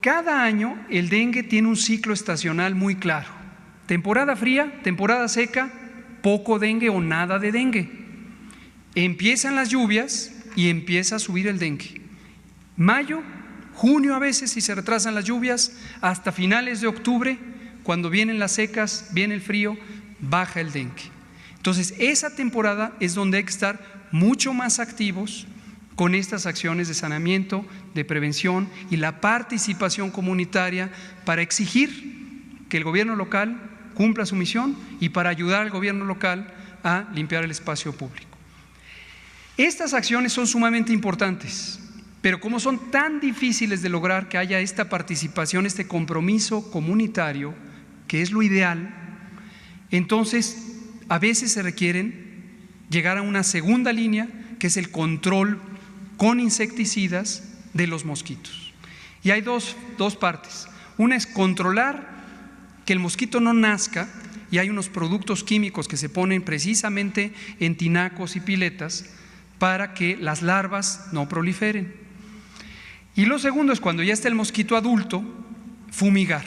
Cada año el dengue tiene un ciclo estacional muy claro. Temporada fría, temporada seca, poco dengue o nada de dengue. Empiezan las lluvias y empieza a subir el dengue. Mayo, junio a veces, si se retrasan las lluvias, hasta finales de octubre, cuando vienen las secas, viene el frío, baja el dengue. Entonces, esa temporada es donde hay que estar mucho más activos con estas acciones de saneamiento, de prevención y la participación comunitaria para exigir que el gobierno local cumpla su misión y para ayudar al gobierno local a limpiar el espacio público. Estas acciones son sumamente importantes, pero como son tan difíciles de lograr que haya esta participación, este compromiso comunitario, que es lo ideal, entonces a veces se requieren llegar a una segunda línea, que es el control con insecticidas de los mosquitos. Y hay dos partes. Una es controlar que el mosquito no nazca, y hay unos productos químicos que se ponen precisamente en tinacos y piletas para que las larvas no proliferen. Y lo segundo es, cuando ya está el mosquito adulto, fumigar.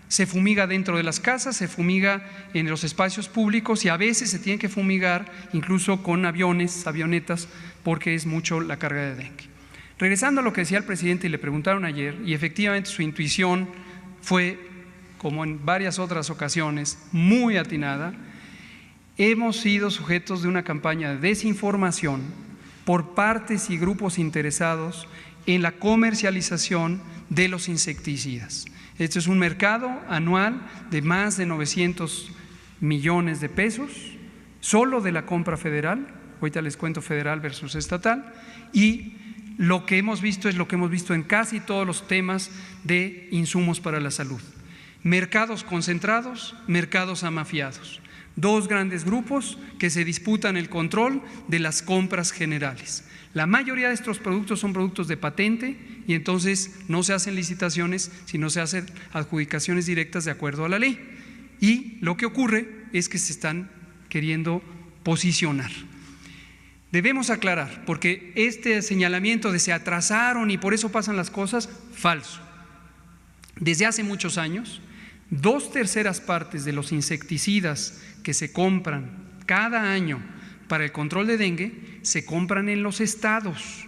Se fumiga dentro de las casas, se fumiga en los espacios públicos y a veces se tiene que fumigar incluso con aviones, avionetas, porque es mucho la carga de dengue. Regresando a lo que decía el presidente y le preguntaron ayer, y efectivamente su intuición fue, como en varias otras ocasiones, muy atinada. Hemos sido sujetos de una campaña de desinformación por partes y grupos interesados en la comercialización de los insecticidas. Este es un mercado anual de más de 900 millones de pesos, solo de la compra federal. Ahorita les cuento federal versus estatal, y lo que hemos visto es lo que hemos visto en casi todos los temas de insumos para la salud. Mercados concentrados, mercados amafiados. Dos grandes grupos que se disputan el control de las compras generales. La mayoría de estos productos son productos de patente y entonces no se hacen licitaciones, sino se hacen adjudicaciones directas de acuerdo a la ley. Y lo que ocurre es que se están queriendo posicionar. Debemos aclarar, porque este señalamiento de se atrasaron y por eso pasan las cosas, falso. Desde hace muchos años, 2/3 partes de los insecticidas que se compran cada año para el control de dengue se compran en los estados.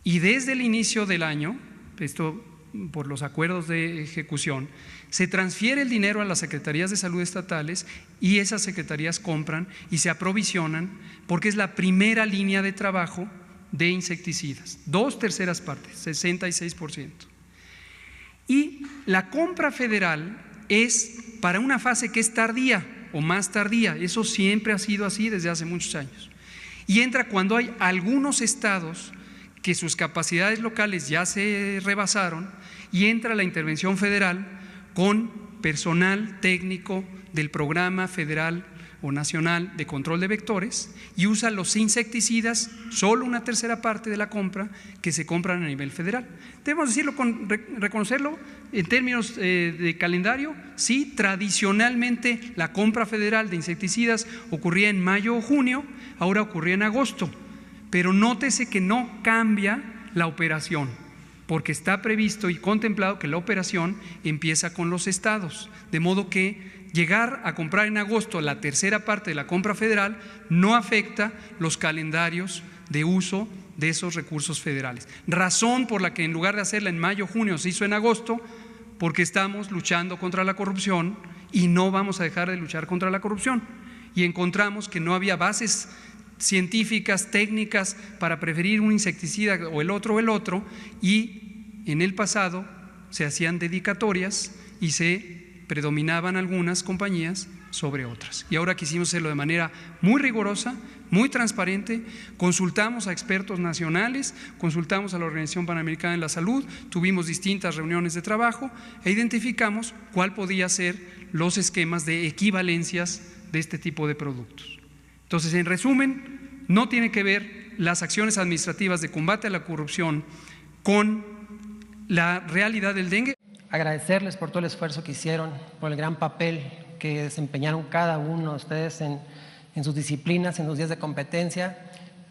Y desde el inicio del año, esto por los acuerdos de ejecución, se transfiere el dinero a las secretarías de salud estatales y esas secretarías compran y se aprovisionan, porque es la primera línea de trabajo de insecticidas. 2/3 partes, 66%. Y la compra federal es para una fase que es tardía o más tardía. Eso siempre ha sido así desde hace muchos años. Y entra cuando hay algunos estados que sus capacidades locales ya se rebasaron, y entra la intervención federal con personal técnico del programa federal o nacional de control de vectores, y usa los insecticidas, solo 1/3 parte de la compra que se compran a nivel federal. Debemos decirlo, reconocerlo en términos de calendario. Sí, tradicionalmente la compra federal de insecticidas ocurría en mayo o junio, ahora ocurría en agosto, pero nótese que no cambia la operación, porque está previsto y contemplado que la operación empieza con los estados, de modo que llegar a comprar en agosto la 1/3 parte de la compra federal no afecta los calendarios de uso de esos recursos federales. Razón por la que en lugar de hacerla en mayo o junio se hizo en agosto, porque estamos luchando contra la corrupción y no vamos a dejar de luchar contra la corrupción. Y encontramos que no había bases científicas, técnicas para preferir un insecticida o el otro, y en el pasado se hacían dedicatorias y se predominaban algunas compañías sobre otras. Y ahora quisimos hacerlo de manera muy rigurosa, muy transparente. Consultamos a expertos nacionales, consultamos a la Organización Panamericana de la Salud, tuvimos distintas reuniones de trabajo e identificamos cuál podía ser los esquemas de equivalencias de este tipo de productos. Entonces, en resumen, no tiene que ver las acciones administrativas de combate a la corrupción con la realidad del dengue. Agradecerles por todo el esfuerzo que hicieron, por el gran papel que desempeñaron cada uno de ustedes en sus disciplinas, en sus días de competencia,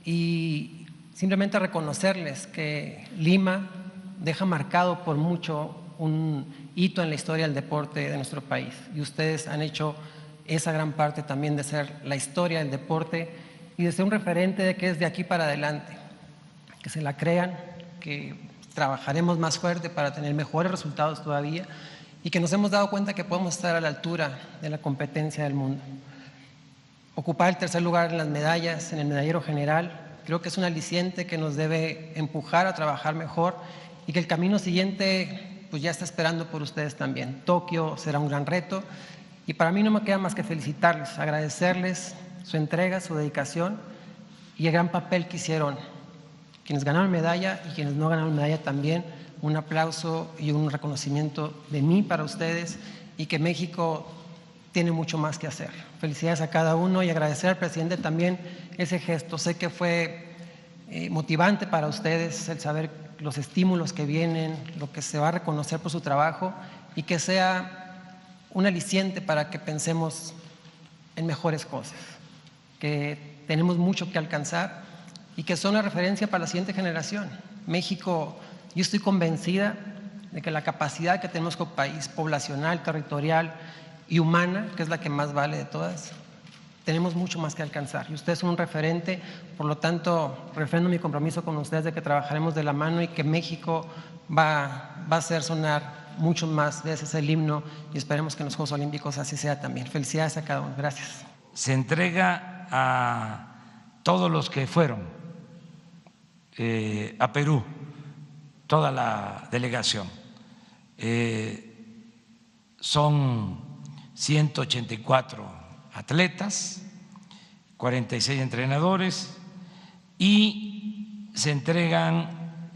y simplemente reconocerles que Lima deja marcado por mucho un hito en la historia del deporte de nuestro país. Y ustedes han hecho esa gran parte también de ser la historia del deporte y de ser un referente de que es de aquí para adelante. Que se la crean, que trabajaremos más fuerte para tener mejores resultados todavía y que nos hemos dado cuenta que podemos estar a la altura de la competencia del mundo. Ocupar el tercer lugar en las medallas, en el medallero general, creo que es un aliciente que nos debe empujar a trabajar mejor y que el camino siguiente pues ya está esperando por ustedes también. Tokio será un gran reto y para mí no me queda más que felicitarles, agradecerles su entrega, su dedicación y el gran papel que hicieron. Quienes ganaron medalla y quienes no ganaron medalla también, un aplauso y un reconocimiento de mí para ustedes y que México tiene mucho más que hacer. Felicidades a cada uno y agradecer al presidente también ese gesto. Sé que fue motivante para ustedes el saber los estímulos que vienen, lo que se va a reconocer por su trabajo y que sea un aliciente para que pensemos en mejores cosas, que tenemos mucho que alcanzar y que son una referencia para la siguiente generación. México, yo estoy convencida de que la capacidad que tenemos como país, poblacional, territorial y humana, que es la que más vale de todas, tenemos mucho más que alcanzar. Y ustedes son un referente, por lo tanto, refrendo mi compromiso con ustedes de que trabajaremos de la mano y que México va a hacer sonar mucho más veces el himno y esperemos que en los Juegos Olímpicos así sea también. Felicidades a cada uno. Gracias. Se entrega a todos los que fueron a Perú, toda la delegación. Son 184 atletas, 46 entrenadores y se entregan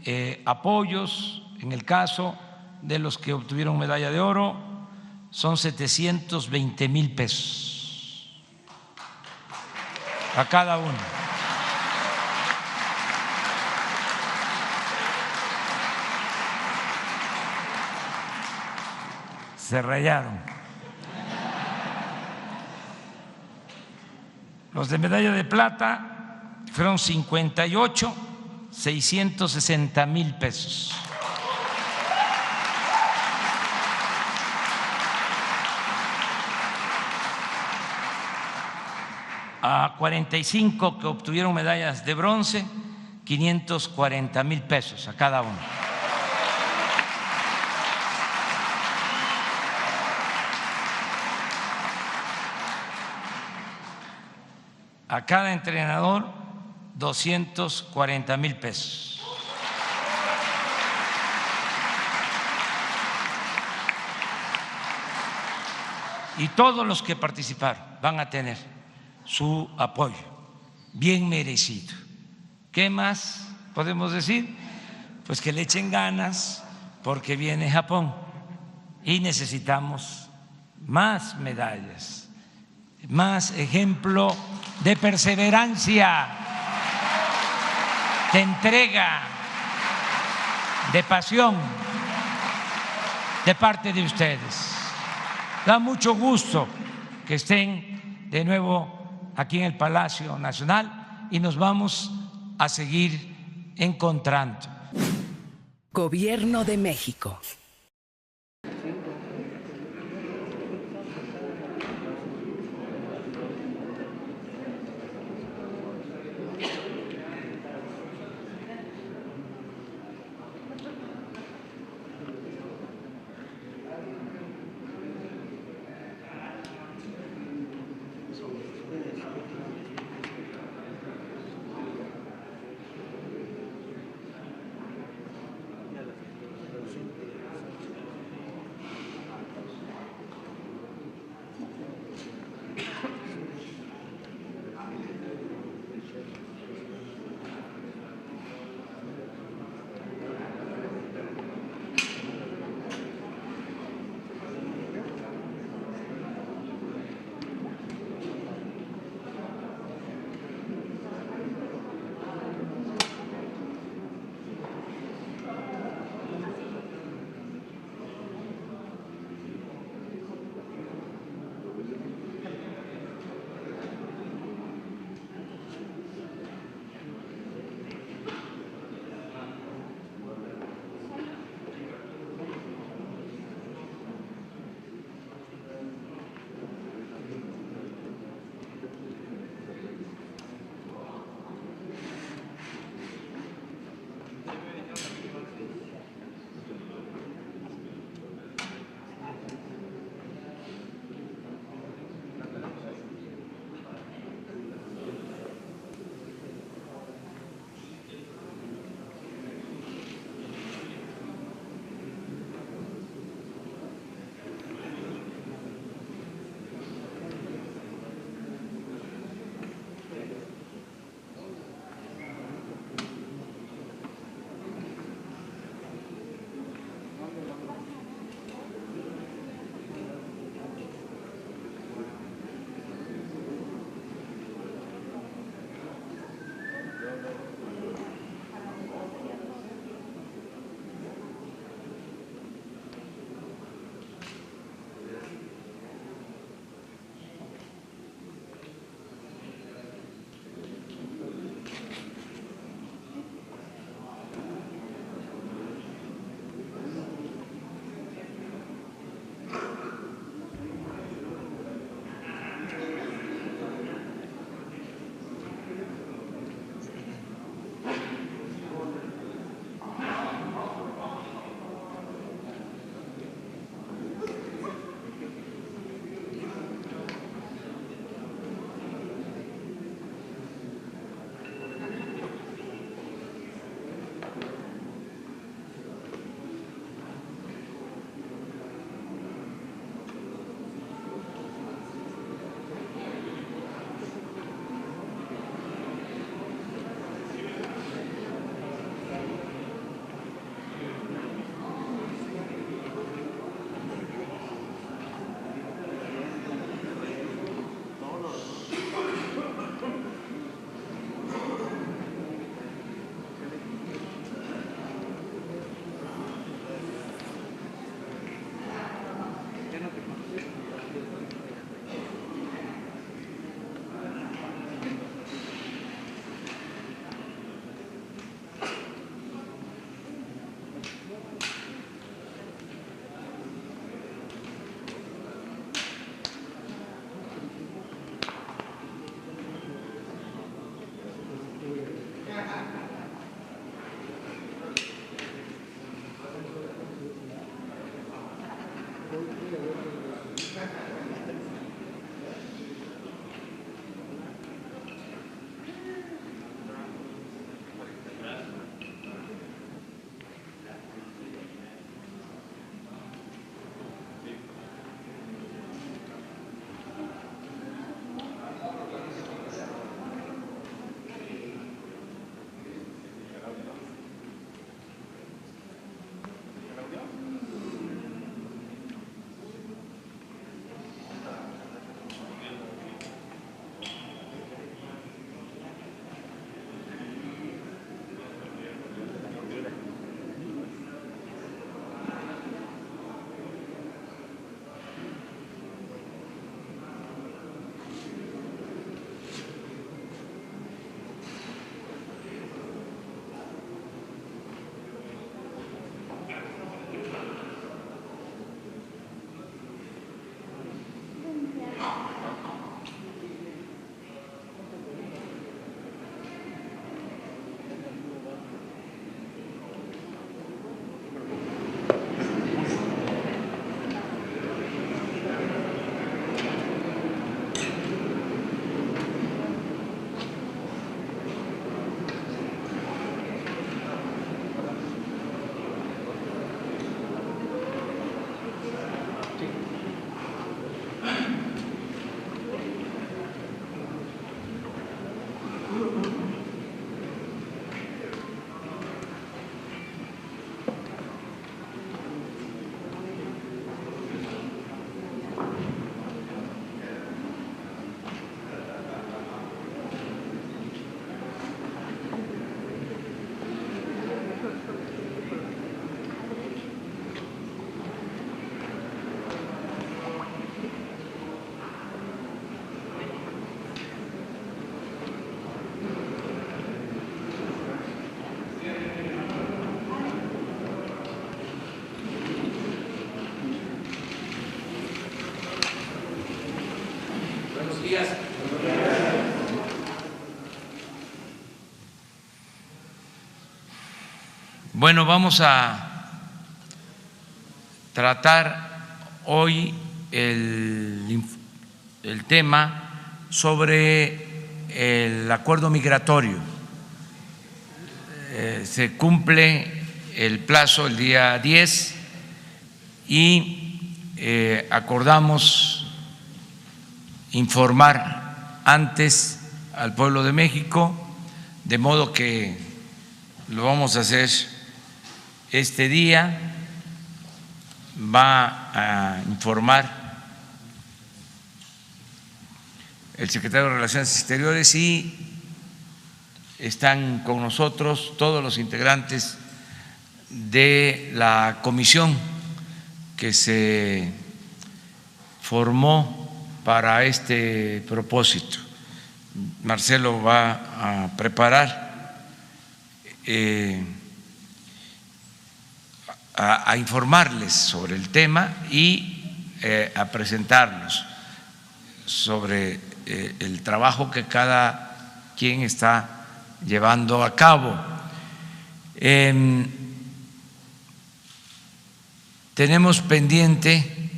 apoyos. En el caso de los que obtuvieron medalla de oro, son 720,000 pesos a cada uno. Se rayaron. Los de medalla de plata fueron 58,660,000 pesos. A 45 que obtuvieron medallas de bronce, 540,000 pesos a cada uno. A cada entrenador 240,000 pesos. Y todos los que participaron van a tener su apoyo, bien merecido. ¿Qué más podemos decir? Pues que le echen ganas porque viene Japón y necesitamos más medallas, más ejemplo de perseverancia, de entrega, de pasión de parte de ustedes. Da mucho gusto que estén de nuevo aquí en el Palacio Nacional y nos vamos a seguir encontrando. Gobierno de México. Bueno, vamos a tratar hoy el tema sobre el acuerdo migratorio. Se cumple el plazo el día 10 y acordamos informar antes al pueblo de México, de modo que lo vamos a hacer este día. Va a informar el secretario de Relaciones Exteriores y están con nosotros todos los integrantes de la comisión que se formó para este propósito. Marcelo va a preparar, a informarles sobre el tema y a presentarlos sobre el trabajo que cada quien está llevando a cabo. Tenemos pendiente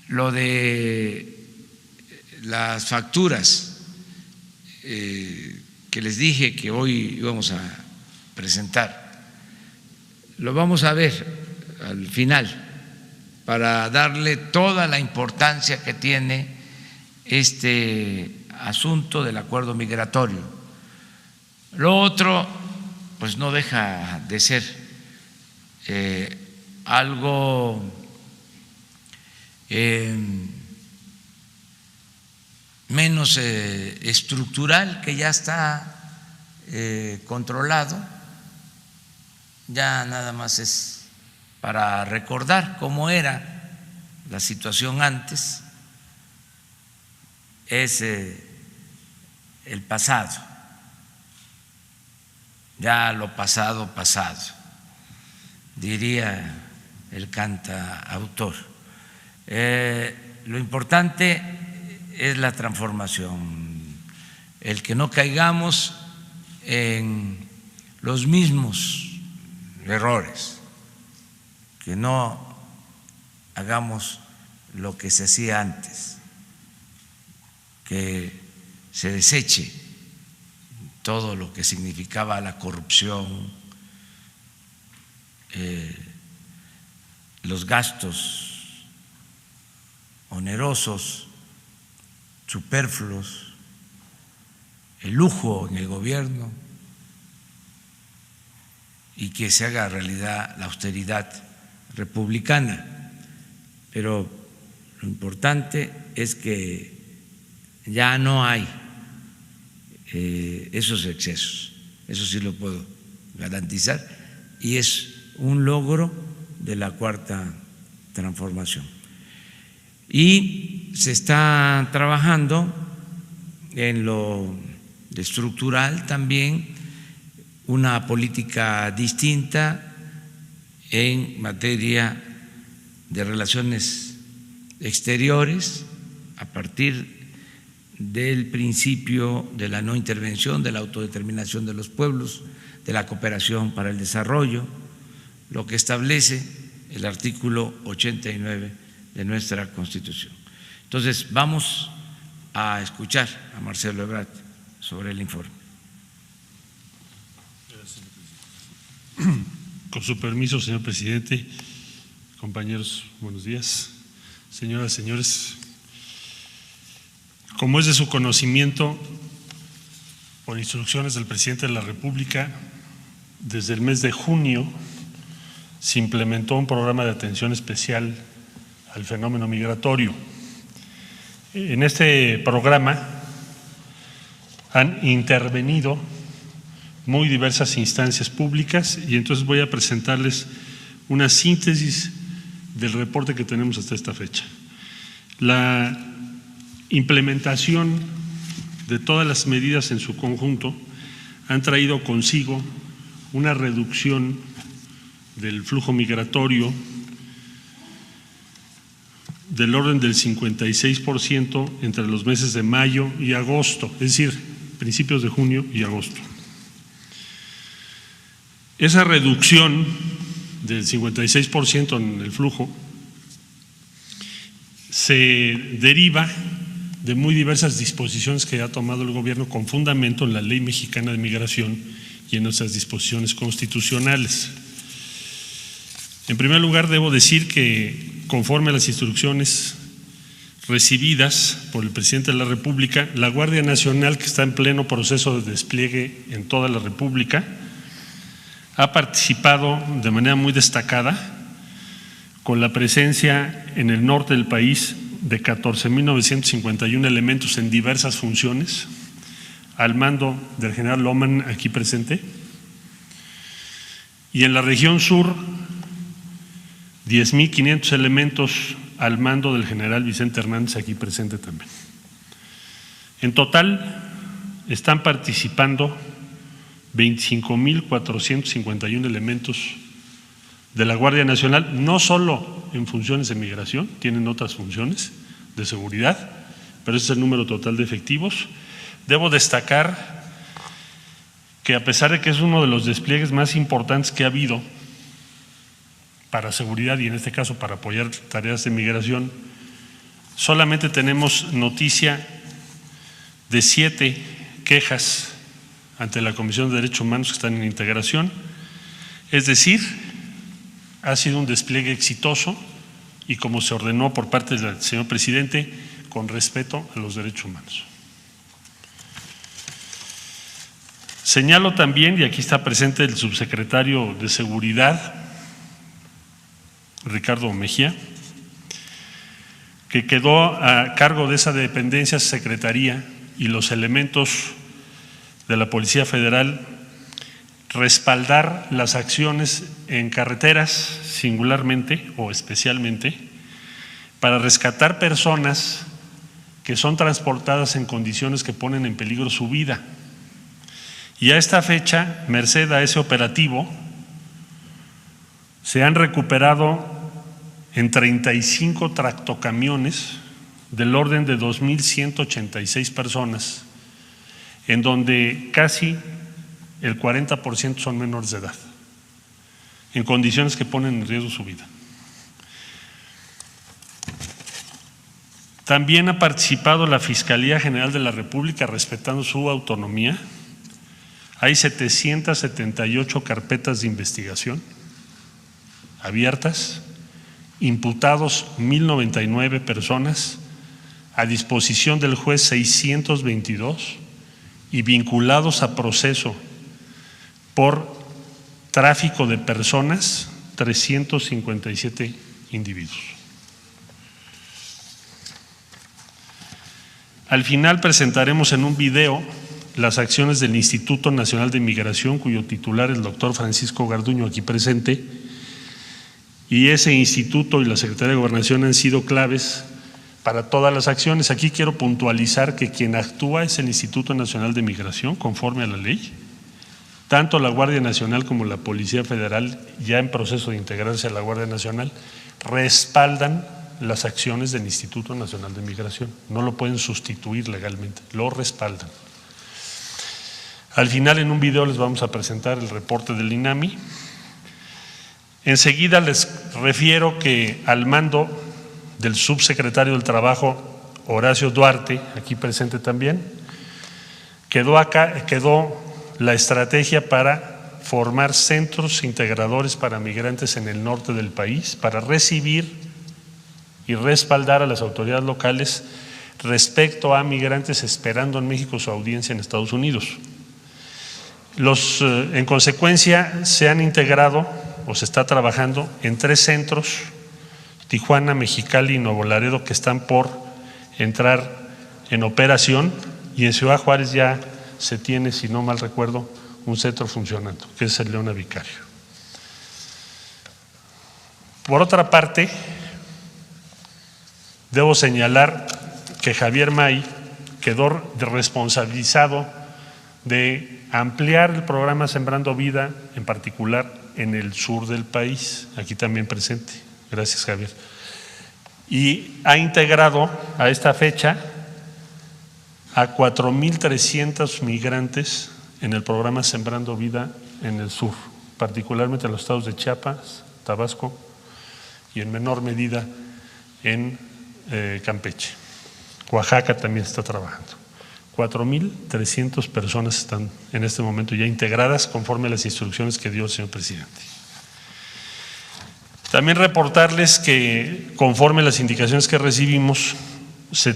lo de las facturas que les dije que hoy íbamos a presentar. Lo vamos a ver al final para darle toda la importancia que tiene este asunto del acuerdo migratorio. Lo otro, pues no deja de ser algo menos estructural, que ya está controlado. Ya nada más es para recordar cómo era la situación antes. Es el pasado, ya lo pasado, pasado, diría el cantautor. Lo importante es la transformación, el que no caigamos en los mismos errores, que no hagamos lo que se hacía antes, que se deseche todo lo que significaba la corrupción, los gastos onerosos, superfluos, el lujo en el gobierno, y que se haga realidad la austeridad republicana. Pero lo importante es que ya no hay esos excesos, eso sí lo puedo garantizar, y es un logro de la Cuarta Transformación. Y se está trabajando en lo estructural también, una política distinta en materia de relaciones exteriores, a partir del principio de la no intervención, de la autodeterminación de los pueblos, de la cooperación para el desarrollo, lo que establece el artículo 89 de nuestra Constitución. Entonces, vamos a escuchar a Marcelo Ebrard sobre el informe. Con su permiso, señor presidente, compañeros, buenos días. Señoras, señores, como es de su conocimiento, por instrucciones del presidente de la República, desde el mes de junio se implementó un programa de atención especial al fenómeno migratorio. En este programa han intervenido muy diversas instancias públicas, y entonces voy a presentarles una síntesis del reporte que tenemos hasta esta fecha. La implementación de todas las medidas en su conjunto han traído consigo una reducción del flujo migratorio del orden del 56% entre los meses de mayo y agosto, es decir, principios de junio y agosto. Esa reducción del 56% en el flujo se deriva de muy diversas disposiciones que ha tomado el gobierno con fundamento en la Ley Mexicana de Migración y en nuestras disposiciones constitucionales. En primer lugar, debo decir que conforme a las instrucciones recibidas por el presidente de la República, la Guardia Nacional, que está en pleno proceso de despliegue en toda la República, ha participado de manera muy destacada con la presencia en el norte del país de 14.951 elementos en diversas funciones, al mando del general Loman, aquí presente, y en la región sur 10.500 elementos al mando del general Vicente Hernández, aquí presente también. En total están participando 25.451 elementos de la Guardia Nacional, no solo en funciones de migración, tienen otras funciones de seguridad, pero ese es el número total de efectivos. Debo destacar que a pesar de que es uno de los despliegues más importantes que ha habido para seguridad y en este caso para apoyar tareas de migración, solamente tenemos noticia de 7 quejas ante la Comisión de Derechos Humanos que están en integración, es decir, ha sido un despliegue exitoso y como se ordenó por parte del señor presidente, con respeto a los derechos humanos. Señalo también, y aquí está presente el subsecretario de Seguridad, Ricardo Mejía, que quedó a cargo de esa dependencia, secretaría y los elementos de la Policía Federal, respaldar las acciones en carreteras singularmente o especialmente para rescatar personas que son transportadas en condiciones que ponen en peligro su vida. Y a esta fecha, merced a ese operativo, se han recuperado en 35 tractocamiones del orden de 2.186 personas, en donde casi el 40% son menores de edad, en condiciones que ponen en riesgo su vida. También ha participado la Fiscalía General de la República respetando su autonomía. Hay 778 carpetas de investigación abiertas, imputados 1.099 personas, a disposición del juez 622 y vinculados a proceso por tráfico de personas 357 individuos. Al final presentaremos en un video las acciones del Instituto Nacional de Migración, cuyo titular es el doctor Francisco Garduño, aquí presente, y ese instituto y la Secretaría de Gobernación han sido claves para todas las acciones. Aquí quiero puntualizar que quien actúa es el Instituto Nacional de Migración, conforme a la ley. Tanto la Guardia Nacional como la Policía Federal, ya en proceso de integrarse a la Guardia Nacional, respaldan las acciones del Instituto Nacional de Migración. No lo pueden sustituir legalmente, lo respaldan. Al final, en un video les vamos a presentar el reporte del INAMI. Enseguida les refiero que al mando del subsecretario del Trabajo, Horacio Duarte, aquí presente también, quedó la estrategia para formar centros integradores para migrantes en el norte del país, para recibir y respaldar a las autoridades locales respecto a migrantes esperando en México su audiencia en Estados Unidos. En consecuencia, se han integrado o se está trabajando en 3 centros, Tijuana, Mexicali y Nuevo Laredo, que están por entrar en operación, y en Ciudad Juárez ya se tiene, si no mal recuerdo, un centro funcionando, que es el Leona Vicario. Por otra parte, debo señalar que Javier May quedó responsabilizado de ampliar el programa Sembrando Vida, en particular en el sur del país, aquí también presente. Gracias, Javier. Y ha integrado a esta fecha a 4.300 migrantes en el programa Sembrando Vida en el sur particularmente en los estados de Chiapas, Tabasco y en menor medida en Campeche. Oaxaca también está trabajando. 4,300 personas están en este momento ya integradas conforme a las instrucciones que dio el señor presidente. También reportarles que conforme a las indicaciones que recibimos, se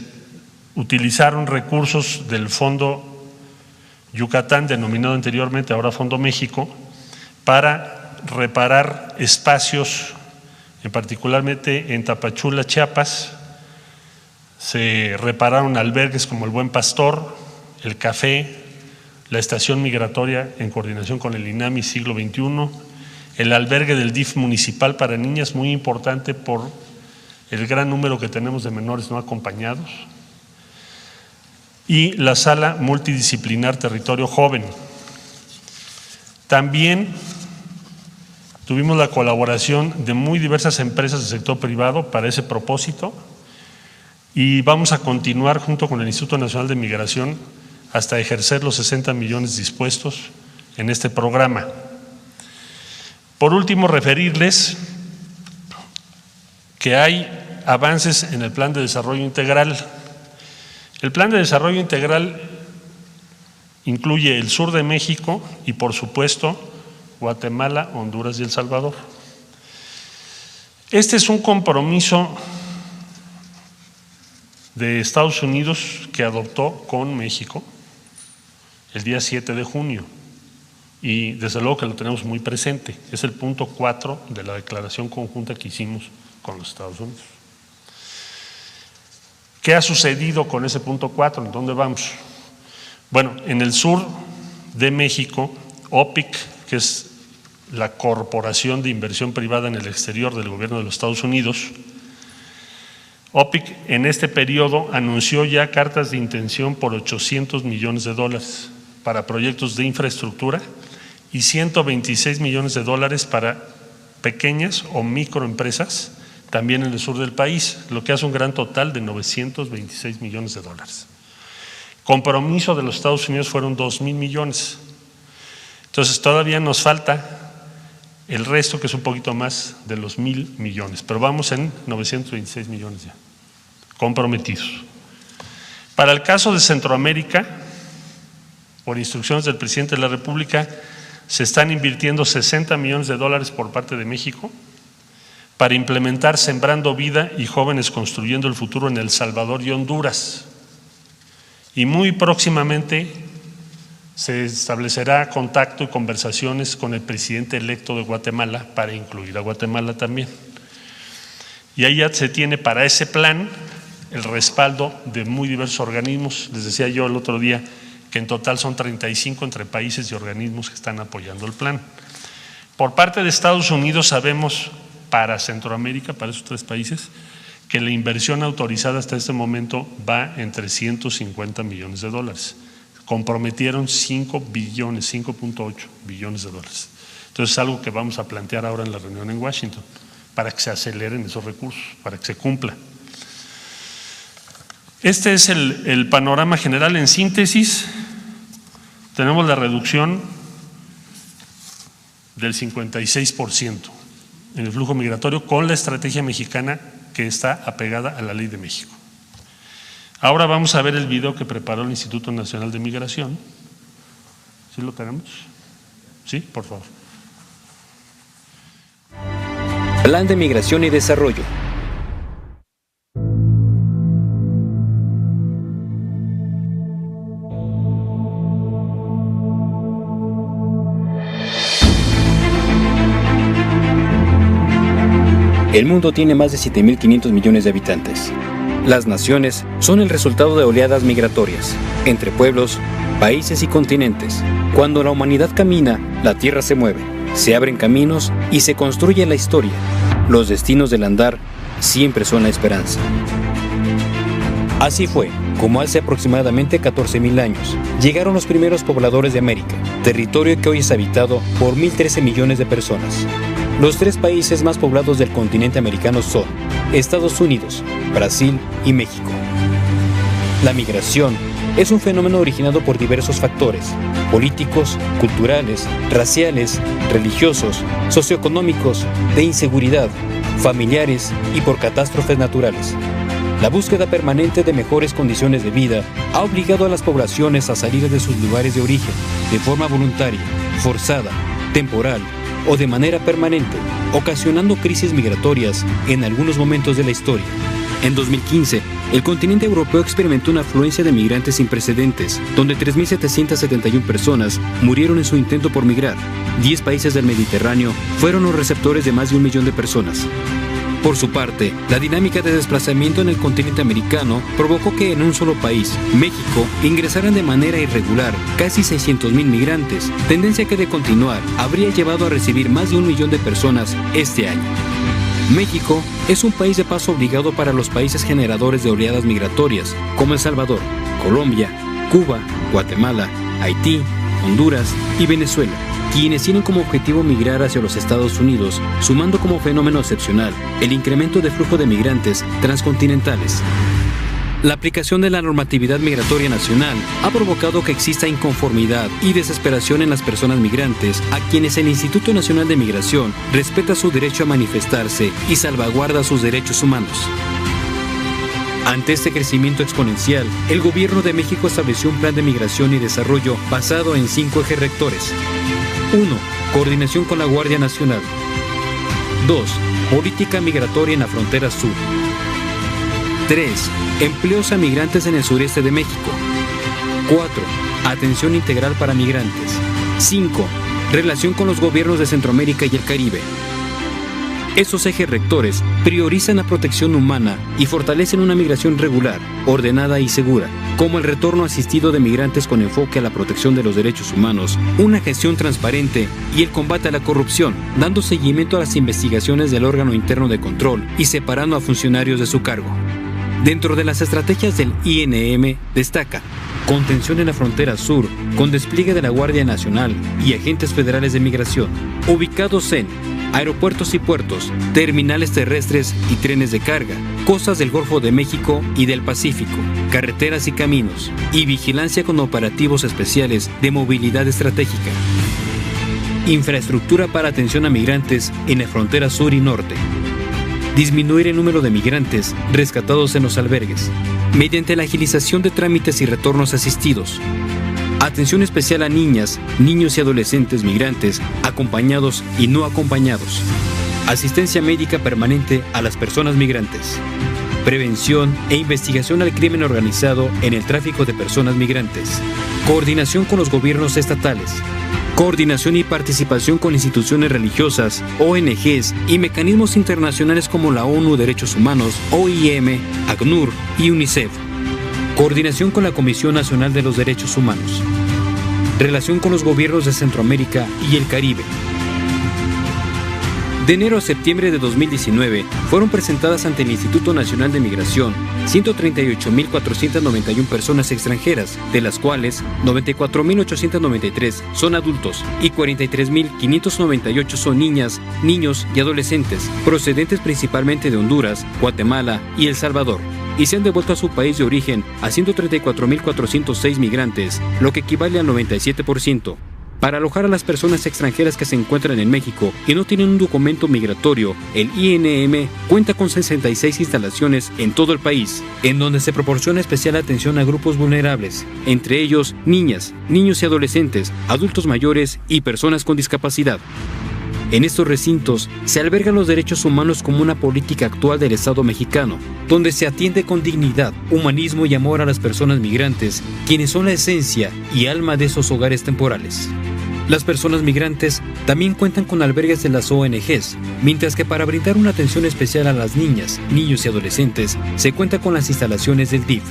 utilizaron recursos del Fondo Yucatán, denominado anteriormente ahora Fondo México, para reparar espacios, particularmente en Tapachula, Chiapas. Se repararon albergues como el Buen Pastor, el Café, la estación migratoria en coordinación con el INAMI Siglo XXI, el albergue del DIF municipal para niñas, muy importante por el gran número que tenemos de menores no acompañados, y la sala multidisciplinar Territorio Joven. También tuvimos la colaboración de muy diversas empresas del sector privado para ese propósito y vamos a continuar junto con el Instituto Nacional de Migración hasta ejercer los 60 millones dispuestos en este programa. Por último, referirles que hay avances en el Plan de Desarrollo Integral. El Plan de Desarrollo Integral incluye el sur de México y, por supuesto, Guatemala, Honduras y El Salvador. Este es un compromiso de Estados Unidos que adoptó con México el día 7 de junio y desde luego que lo tenemos muy presente. Es el punto 4 de la declaración conjunta que hicimos con los Estados Unidos. ¿Qué ha sucedido con ese punto 4? ¿En dónde vamos? Bueno, en el sur de México, OPIC, que es la Corporación de Inversión Privada en el Exterior del Gobierno de los Estados Unidos, OPIC en este periodo anunció ya cartas de intención por $800 millones para proyectos de infraestructura y $126 millones para pequeñas o microempresas también en el sur del país, lo que hace un gran total de $926 millones. Compromiso de los Estados Unidos fueron 2,000 millones. Entonces todavía nos falta el resto, que es un poquito más de los 1,000 millones, pero vamos en 926 millones ya comprometidos. Para el caso de Centroamérica, por instrucciones del presidente de la República, se están invirtiendo $60 millones por parte de México para implementar Sembrando Vida y Jóvenes Construyendo el Futuro en El Salvador y Honduras. Y muy próximamente se establecerá contacto y conversaciones con el presidente electo de Guatemala para incluir a Guatemala también. Y ahí ya se tiene para ese plan el respaldo de muy diversos organismos. Les decía yo el otro día que en total son 35 entre países y organismos que están apoyando el plan. Por parte de Estados Unidos sabemos para Centroamérica, para esos 3 países, que la inversión autorizada hasta este momento va en $350 millones. Comprometieron 5 billones, 5.8 billones de dólares. Entonces es algo que vamos a plantear ahora en la reunión en Washington para que se aceleren esos recursos, para que se cumpla. Este es el panorama general. En síntesis, tenemos la reducción del 56% en el flujo migratorio con la estrategia mexicana que está apegada a la Ley de México. Ahora vamos a ver el video que preparó el Instituto Nacional de Migración. ¿Sí lo tenemos? Sí, por favor. Plan de Migración y Desarrollo. El mundo tiene más de 7.500 millones de habitantes. Las naciones son el resultado de oleadas migratorias, entre pueblos, países y continentes. Cuando la humanidad camina, la tierra se mueve, se abren caminos y se construye la historia. Los destinos del andar siempre son la esperanza. Así fue, como hace aproximadamente 14.000 años, llegaron los primeros pobladores de América, territorio que hoy es habitado por 1.013 millones de personas. Los 3 países más poblados del continente americano son Estados Unidos, Brasil y México. La migración es un fenómeno originado por diversos factores: políticos, culturales, raciales, religiosos, socioeconómicos, de inseguridad, familiares y por catástrofes naturales. La búsqueda permanente de mejores condiciones de vida ha obligado a las poblaciones a salir de sus lugares de origen, de forma voluntaria, forzada, temporal o de manera permanente, ocasionando crisis migratorias en algunos momentos de la historia. En 2015, el continente europeo experimentó una afluencia de migrantes sin precedentes, donde 3.771 personas murieron en su intento por migrar. 10 países del Mediterráneo fueron los receptores de más de 1 millón de personas. Por su parte, la dinámica de desplazamiento en el continente americano provocó que en un solo país, México, ingresaran de manera irregular casi 600,000 migrantes, tendencia que de continuar habría llevado a recibir más de 1 millón de personas este año. México es un país de paso obligado para los países generadores de oleadas migratorias, como El Salvador, Colombia, Cuba, Guatemala, Haití, Honduras y Venezuela, quienes tienen como objetivo migrar hacia los Estados Unidos, sumando como fenómeno excepcional el incremento de flujo de migrantes transcontinentales. La aplicación de la normatividad migratoria nacional ha provocado que exista inconformidad y desesperación en las personas migrantes, a quienes el Instituto Nacional de Migración respeta su derecho a manifestarse y salvaguarda sus derechos humanos. Ante este crecimiento exponencial, el Gobierno de México estableció un plan de migración y desarrollo basado en 5 ejes rectores. 1. Coordinación con la Guardia Nacional. 2. Política migratoria en la frontera sur. 3. Empleos a migrantes en el sureste de México. 4. Atención integral para migrantes. 5. Relación con los gobiernos de Centroamérica y el Caribe. Estos ejes rectores priorizan la protección humana y fortalecen una migración regular, ordenada y segura, como el retorno asistido de migrantes con enfoque a la protección de los derechos humanos, una gestión transparente y el combate a la corrupción, dando seguimiento a las investigaciones del órgano interno de control y separando a funcionarios de su cargo. Dentro de las estrategias del INM destaca contención en la frontera sur con despliegue de la Guardia Nacional y agentes federales de migración, ubicados en aeropuertos y puertos, terminales terrestres y trenes de carga, costas del Golfo de México y del Pacífico, carreteras y caminos, y vigilancia con operativos especiales de movilidad estratégica. Infraestructura para atención a migrantes en la frontera sur y norte. Disminuir el número de migrantes rescatados en los albergues, mediante la agilización de trámites y retornos asistidos. Atención especial a niñas, niños y adolescentes migrantes, acompañados y no acompañados. Asistencia médica permanente a las personas migrantes. Prevención e investigación al crimen organizado en el tráfico de personas migrantes. Coordinación con los gobiernos estatales. Coordinación y participación con instituciones religiosas, ONGs y mecanismos internacionales como la ONU Derechos Humanos, OIM, ACNUR y UNICEF. Coordinación con la Comisión Nacional de los Derechos Humanos. Relación con los gobiernos de Centroamérica y el Caribe. De enero a septiembre de 2019 fueron presentadas ante el Instituto Nacional de Migración 138.491 personas extranjeras, de las cuales 94.893 son adultos y 43.598 son niñas, niños y adolescentes, procedentes principalmente de Honduras, Guatemala y El Salvador, y se han devuelto a su país de origen a 134.406 migrantes, lo que equivale al 97%. Para alojar a las personas extranjeras que se encuentran en México y no tienen un documento migratorio, el INM cuenta con 66 instalaciones en todo el país, en donde se proporciona especial atención a grupos vulnerables, entre ellos niñas, niños y adolescentes, adultos mayores y personas con discapacidad. En estos recintos se albergan los derechos humanos como una política actual del Estado mexicano, donde se atiende con dignidad, humanismo y amor a las personas migrantes, quienes son la esencia y alma de esos hogares temporales. Las personas migrantes también cuentan con albergues de las ONGs, mientras que para brindar una atención especial a las niñas, niños y adolescentes, se cuenta con las instalaciones del DIF.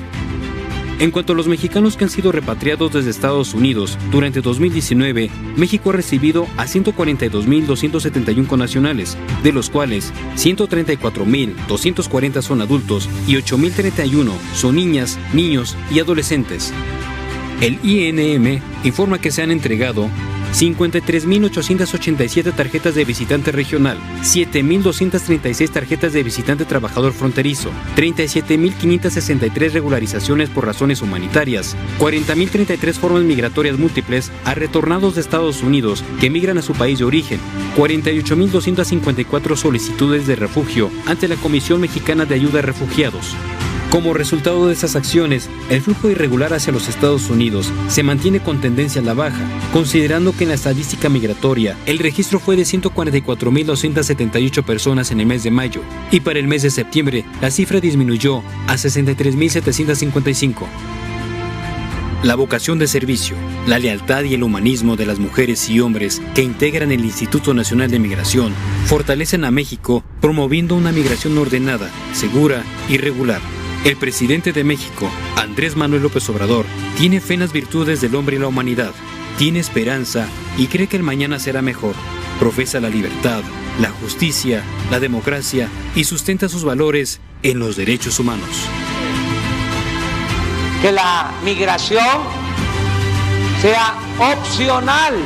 En cuanto a los mexicanos que han sido repatriados desde Estados Unidos, durante 2019, México ha recibido a 142.271 connacionales, de los cuales 134.240 son adultos y 8.031 son niñas, niños y adolescentes. El INM informa que se han entregado 53.887 tarjetas de visitante regional, 7.236 tarjetas de visitante trabajador fronterizo, 37.563 regularizaciones por razones humanitarias, 40.033 formas migratorias múltiples a retornados de Estados Unidos que migran a su país de origen, 48.254 solicitudes de refugio ante la Comisión Mexicana de Ayuda a Refugiados. Como resultado de esas acciones, el flujo irregular hacia los Estados Unidos se mantiene con tendencia a la baja, considerando que en la estadística migratoria el registro fue de 144.278 personas en el mes de mayo y para el mes de septiembre la cifra disminuyó a 63.755. La vocación de servicio, la lealtad y el humanismo de las mujeres y hombres que integran el Instituto Nacional de Migración fortalecen a México promoviendo una migración ordenada, segura y regular. El presidente de México, Andrés Manuel López Obrador, tiene fe en las virtudes del hombre y la humanidad, tiene esperanza y cree que el mañana será mejor. Profesa la libertad, la justicia, la democracia y sustenta sus valores en los derechos humanos. Que la migración sea opcional,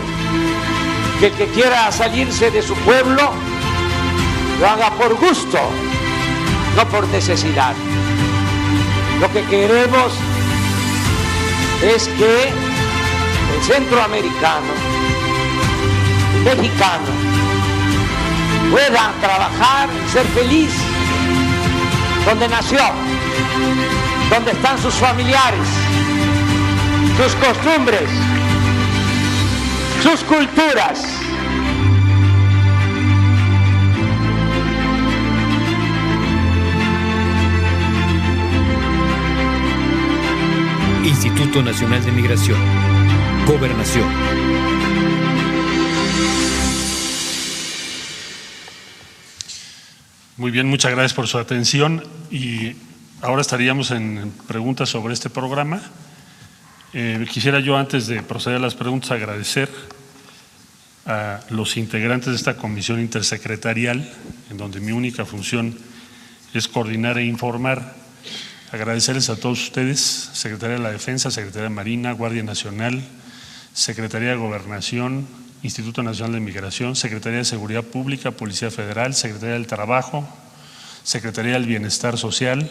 que el que quiera salirse de su pueblo lo haga por gusto, no por necesidad. Lo que queremos es que el centroamericano, el mexicano, pueda trabajar y ser feliz donde nació, donde están sus familiares, sus costumbres, sus culturas. Instituto Nacional de Migración. Gobernación. Muy bien, muchas gracias por su atención y ahora estaríamos en preguntas sobre este programa. Quisiera yo, antes de proceder a las preguntas, agradecer a los integrantes de esta comisión intersecretarial, en donde mi única función es coordinar e informar. Agradecerles a todos ustedes, Secretaría de la Defensa, Secretaría de Marina, Guardia Nacional, Secretaría de Gobernación, Instituto Nacional de Migración, Secretaría de Seguridad Pública, Policía Federal, Secretaría del Trabajo, Secretaría del Bienestar Social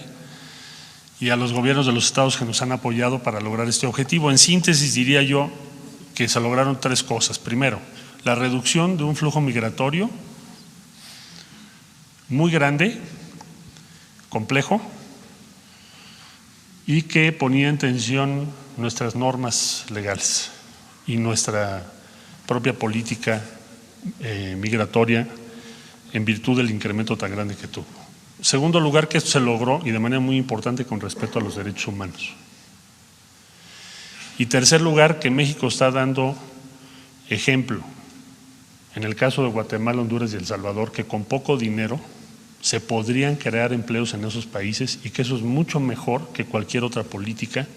y a los gobiernos de los estados que nos han apoyado para lograr este objetivo. En síntesis, diría yo que se lograron tres cosas. Primero, la reducción de un flujo migratorio muy grande, complejo, y que ponía en tensión nuestras normas legales y nuestra propia política migratoria en virtud del incremento tan grande que tuvo. Segundo lugar, que esto se logró y de manera muy importante con respecto a los derechos humanos. Y tercer lugar, que México está dando ejemplo, en el caso de Guatemala, Honduras y El Salvador, que con poco dinero se podrían crear empleos en esos países y que eso es mucho mejor que cualquier otra política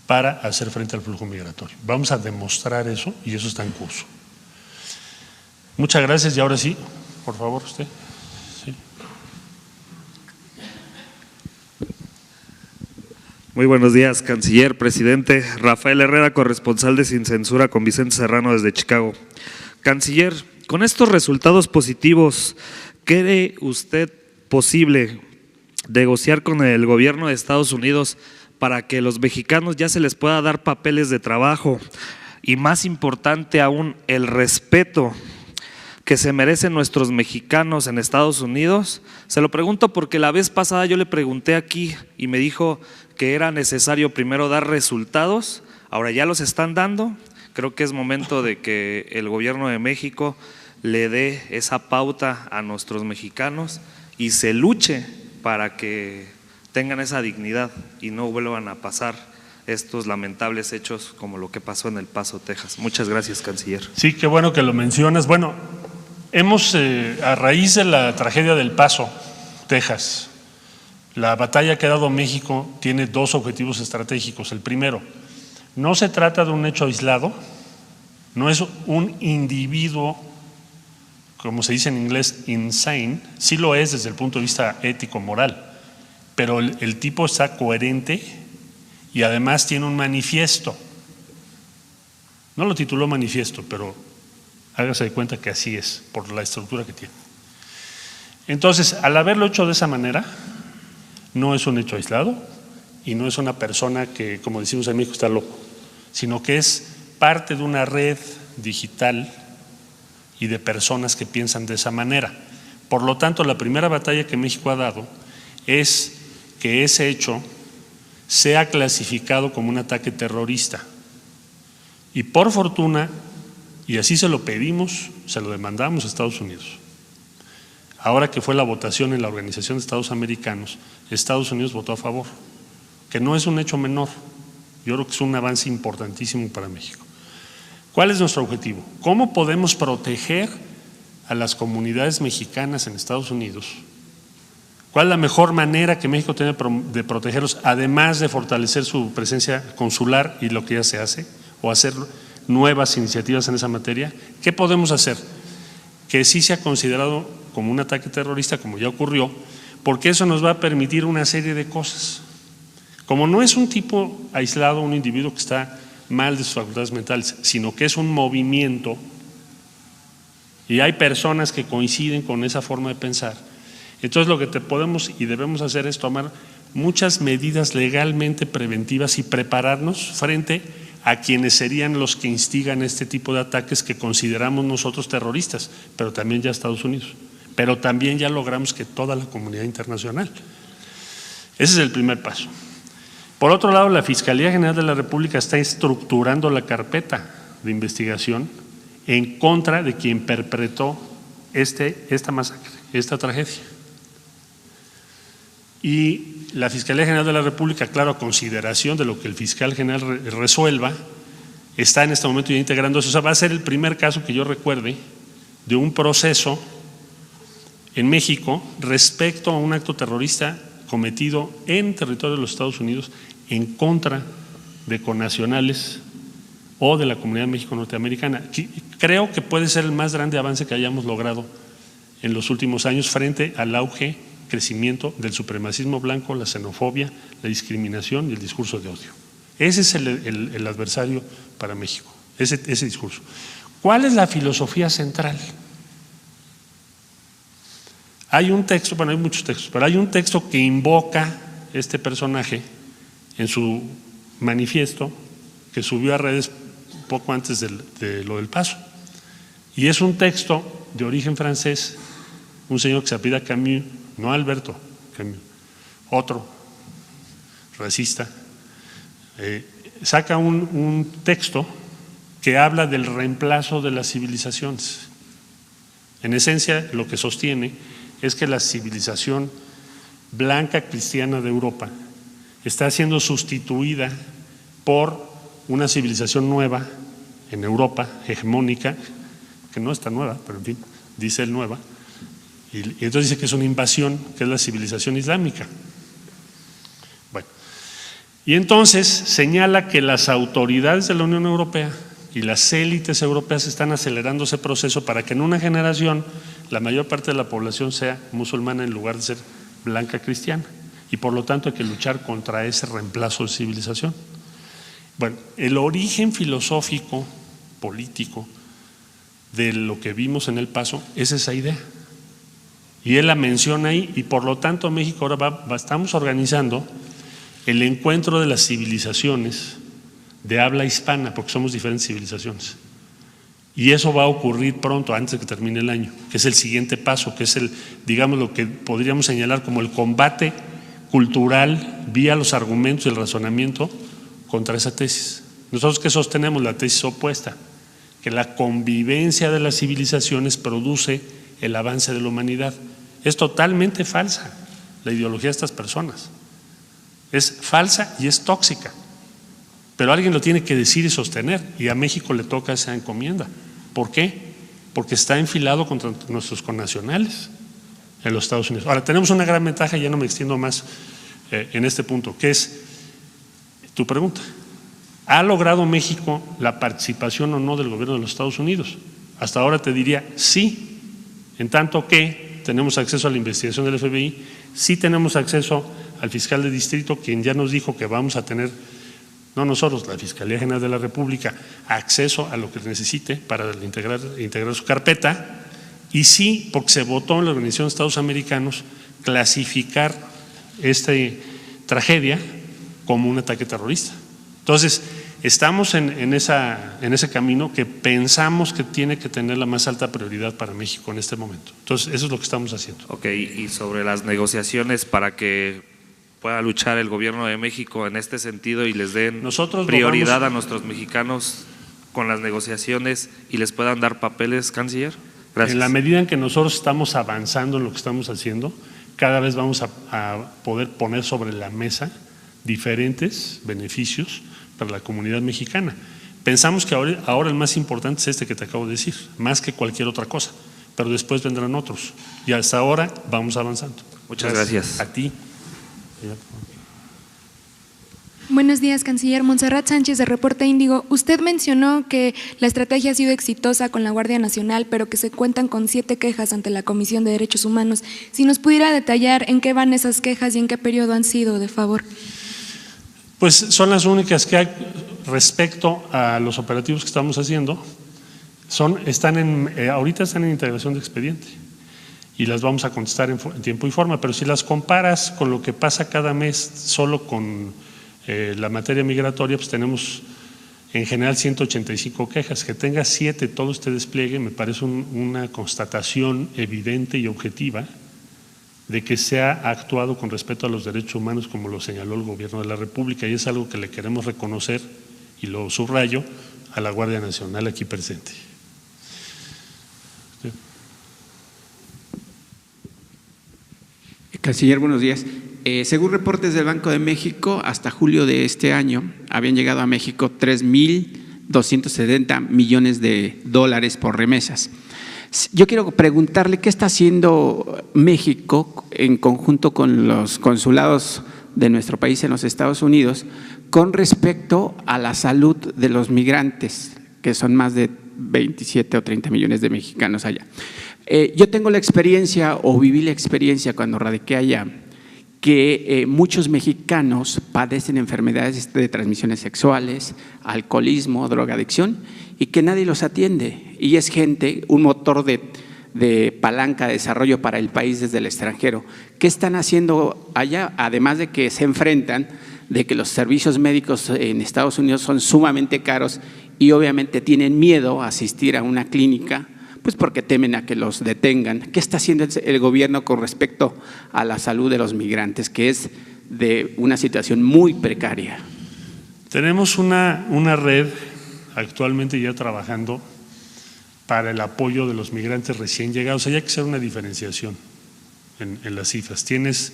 para hacer frente al flujo migratorio. Vamos a demostrar eso y eso está en curso. Muchas gracias y ahora sí, por favor, usted. Sí. Muy buenos días, canciller, presidente. Rafael Herrera, corresponsal de Sin Censura con Vicente Serrano desde Chicago. Canciller, con estos resultados positivos, ¿cree usted posible negociar con el gobierno de Estados Unidos para que los mexicanos ya se les pueda dar papeles de trabajo y, más importante aún, el respeto que se merecen nuestros mexicanos en Estados Unidos? Se lo pregunto porque la vez pasada yo le pregunté aquí y me dijo que era necesario primero dar resultados, ahora ya los están dando. Creo que es momento de que el gobierno de México le dé esa pauta a nuestros mexicanos y se luche para que tengan esa dignidad y no vuelvan a pasar estos lamentables hechos como lo que pasó en El Paso, Texas. Muchas gracias, canciller. Sí, qué bueno que lo mencionas. Bueno, hemos, a raíz de la tragedia del Paso, Texas, la batalla que ha dado México tiene dos objetivos estratégicos. El primero, no se trata de un hecho aislado, no es un individuo, como se dice en inglés, insane, sí lo es desde el punto de vista ético-moral, pero el tipo está coherente y además tiene un manifiesto. No lo tituló manifiesto, pero hágase de cuenta que así es, por la estructura que tiene. Entonces, al haberlo hecho de esa manera, no es un hecho aislado y no es una persona que, como decimos en México, está loco, sino que es parte de una red digital y de personas que piensan de esa manera. Por lo tanto, la primera batalla que México ha dado es que ese hecho sea clasificado como un ataque terrorista. Y por fortuna, y así se lo pedimos, se lo demandamos a Estados Unidos. Ahora que fue la votación en la Organización de Estados Americanos, Estados Unidos votó a favor, que no es un hecho menor. Yo creo que es un avance importantísimo para México. ¿Cuál es nuestro objetivo? ¿Cómo podemos proteger a las comunidades mexicanas en Estados Unidos? ¿Cuál es la mejor manera que México tiene de protegerlos, además de fortalecer su presencia consular y lo que ya se hace, o hacer nuevas iniciativas en esa materia? ¿Qué podemos hacer? Que sí sea considerado como un ataque terrorista, como ya ocurrió, porque eso nos va a permitir una serie de cosas. Como no es un tipo aislado, un individuo que está mal de sus facultades mentales, sino que es un movimiento y hay personas que coinciden con esa forma de pensar, entonces lo que podemos y debemos hacer es tomar muchas medidas legalmente preventivas y prepararnos frente a quienes serían los que instigan este tipo de ataques que consideramos nosotros terroristas, pero también ya Estados Unidos, pero también ya logramos que toda la comunidad internacional. Ese es el primer paso. Por otro lado, la Fiscalía General de la República está estructurando la carpeta de investigación en contra de quien perpetró esta masacre, esta tragedia. Y la Fiscalía General de la República, claro, a consideración de lo que el fiscal general resuelva, está en este momento ya integrando eso. O sea, va a ser el primer caso que yo recuerde de un proceso en México respecto a un acto terrorista cometido en territorio de los Estados Unidos en contra de connacionales o de la comunidad México-Norteamericana. Creo que puede ser el más grande avance que hayamos logrado en los últimos años frente al auge, crecimiento del supremacismo blanco, la xenofobia, la discriminación y el discurso de odio. Ese es el adversario para México, ese discurso. ¿Cuál es la filosofía central? Hay un texto, bueno, hay muchos textos, pero hay un texto que invoca este personaje en su manifiesto que subió a redes poco antes de lo del Paso. Y es un texto de origen francés, un señor que se apellida Camus, no Alberto Camus, otro racista, saca un texto que habla del reemplazo de las civilizaciones. En esencia, lo que sostiene es que la civilización blanca cristiana de Europa está siendo sustituida por una civilización nueva en Europa, hegemónica, que no es tan nueva, pero en fin, dice él nueva, y entonces dice que es una invasión, que es la civilización islámica. Bueno, y entonces señala que las autoridades de la Unión Europea y las élites europeas están acelerando ese proceso para que en una generación la mayor parte de la población sea musulmana en lugar de ser blanca cristiana, y por lo tanto hay que luchar contra ese reemplazo de civilización. Bueno, el origen filosófico, político de lo que vimos en El Paso es esa idea, y él la menciona ahí, y por lo tanto México ahora estamos organizando el encuentro de las civilizaciones de habla hispana, porque somos diferentes civilizaciones. Y eso va a ocurrir pronto, antes de que termine el año, que es el siguiente paso, que es digamos, lo que podríamos señalar como el combate cultural vía los argumentos y el razonamiento contra esa tesis. Nosotros que sostenemos la tesis opuesta, que la convivencia de las civilizaciones produce el avance de la humanidad. Es totalmente falsa la ideología de estas personas. Es falsa y es tóxica. Pero alguien lo tiene que decir y sostener, y a México le toca esa encomienda. ¿Por qué? Porque está enfilado contra nuestros connacionales en los Estados Unidos. Ahora, tenemos una gran ventaja, ya no me extiendo más en este punto, que es tu pregunta. ¿Ha logrado México la participación o no del gobierno de los Estados Unidos? Hasta ahora te diría sí, en tanto que tenemos acceso a la investigación del FBI, sí tenemos acceso al fiscal de distrito, quien ya nos dijo que vamos a tener no nosotros, la Fiscalía General de la República, acceso a lo que necesite para integrar su carpeta, y sí, porque se votó en la Organización de Estados Americanos clasificar esta tragedia como un ataque terrorista. Entonces, estamos en ese camino que pensamos que tiene que tener la más alta prioridad para México en este momento. Entonces, eso es lo que estamos haciendo. Ok, y sobre las negociaciones para que pueda luchar el gobierno de México en este sentido y les den prioridad a nuestros mexicanos con las negociaciones y les puedan dar papeles, canciller. Gracias. En la medida en que nosotros estamos avanzando en lo que estamos haciendo, cada vez vamos a poder poner sobre la mesa diferentes beneficios para la comunidad mexicana. Pensamos que ahora el más importante es este que te acabo de decir, más que cualquier otra cosa, pero después vendrán otros y hasta ahora vamos avanzando. Muchas gracias. A ti. Buenos días, canciller. Montserrat Sánchez, de Reporte Índigo. Usted mencionó que la estrategia ha sido exitosa con la Guardia Nacional, pero que se cuentan con 7 quejas ante la Comisión de Derechos Humanos. Si nos pudiera detallar en qué van esas quejas y en qué periodo han sido, de favor. Pues son las únicas que hay respecto a los operativos que estamos haciendo. Ahorita están en integración de expediente y las vamos a contestar en tiempo y forma, pero si las comparas con lo que pasa cada mes solo con la materia migratoria, pues tenemos en general 185 quejas. Que tenga 7 todo este despliegue me parece una constatación evidente y objetiva de que se ha actuado con respeto a los derechos humanos, como lo señaló el gobierno de la República, y es algo que le queremos reconocer, y lo subrayo, a la Guardia Nacional aquí presente. ¿Sí? Canciller, buenos días. Según reportes del Banco de México, hasta julio de este año habían llegado a México 3.270 millones de dólares por remesas. Yo quiero preguntarle qué está haciendo México en conjunto con los consulados de nuestro país en los Estados Unidos con respecto a la salud de los migrantes, que son más de 27 o 30 millones de mexicanos allá. Yo tengo la experiencia, o viví la experiencia cuando radiqué allá, que muchos mexicanos padecen enfermedades de transmisiones sexuales, alcoholismo, drogadicción, y que nadie los atiende. Y es gente, un motor de palanca de desarrollo para el país desde el extranjero. ¿Qué están haciendo allá? Además de que se enfrentan de que los servicios médicos en Estados Unidos son sumamente caros y obviamente tienen miedo a asistir a una clínica, pues porque temen a que los detengan. ¿Qué está haciendo el gobierno con respecto a la salud de los migrantes, que es de una situación muy precaria? Tenemos una red actualmente ya trabajando para el apoyo de los migrantes recién llegados. Hay que hacer una diferenciación en las cifras. Tienes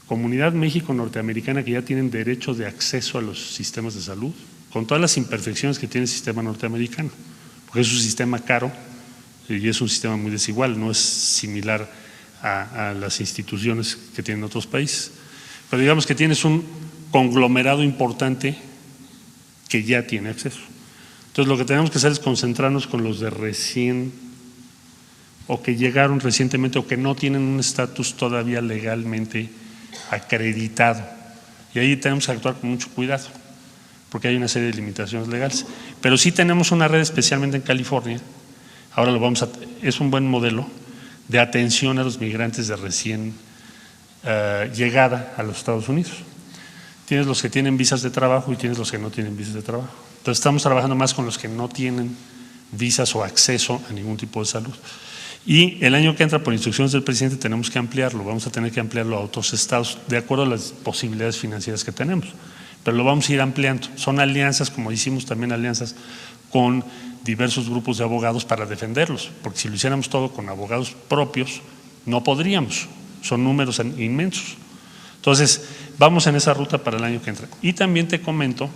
Comunidad México Norteamericana que ya tienen derecho de acceso a los sistemas de salud, con todas las imperfecciones que tiene el sistema norteamericano, porque es un sistema caro y es un sistema muy desigual, no es similar a las instituciones que tienen otros países. Pero digamos que tienes un conglomerado importante que ya tiene acceso. Entonces lo que tenemos que hacer es concentrarnos con los de recién o que llegaron recientemente o que no tienen un estatus todavía legalmente acreditado. Y ahí tenemos que actuar con mucho cuidado, porque hay una serie de limitaciones legales. Pero sí tenemos una red, especialmente en California. Ahora es un buen modelo de atención a los migrantes de recién llegada a los Estados Unidos. Tienes los que tienen visas de trabajo y tienes los que no tienen visas de trabajo. Entonces estamos trabajando más con los que no tienen visas o acceso a ningún tipo de salud. Y el año que entra, por instrucciones del presidente, tenemos que ampliarlo, vamos a tener que ampliarlo a otros estados de acuerdo a las posibilidades financieras que tenemos, pero lo vamos a ir ampliando. Son alianzas, como hicimos también alianzas con diversos grupos de abogados para defenderlos, porque si lo hiciéramos todo con abogados propios, no podríamos, son números inmensos. Entonces, vamos en esa ruta para el año que entra. Y también te comento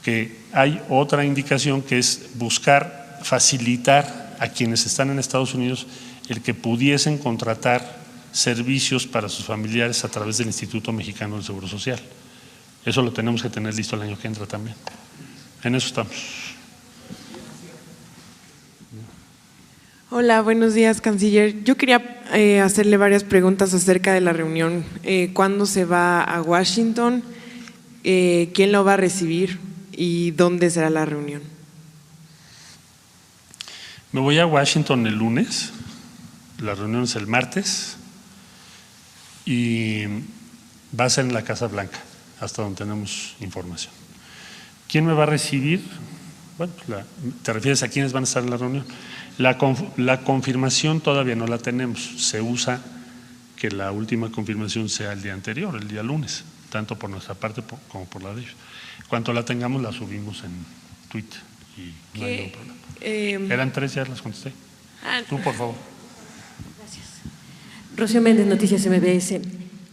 que hay otra indicación que es buscar facilitar a quienes están en Estados Unidos el que pudiesen contratar servicios para sus familiares a través del Instituto Mexicano del Seguro Social. Eso lo tenemos que tener listo el año que entra también. En eso estamos. Hola, buenos días, canciller. Yo quería hacerle varias preguntas acerca de la reunión. ¿Cuándo se va a Washington? quién lo va a recibir y dónde será la reunión. Me voy a Washington el lunes, la reunión es el martes y va a ser en la Casa Blanca, hasta donde tenemos información. ¿Quién me va a recibir? Bueno, te refieres a quiénes van a estar en la reunión. La confirmación todavía no la tenemos, se usa que la última confirmación sea el día anterior, el día lunes, tanto por nuestra parte como por la de ellos. Cuando la tengamos la subimos en Twitter y no hay ningún problema. Eran 3, ya las contesté. Tú, por favor. Gracias. Rocío Méndez, Noticias MBS.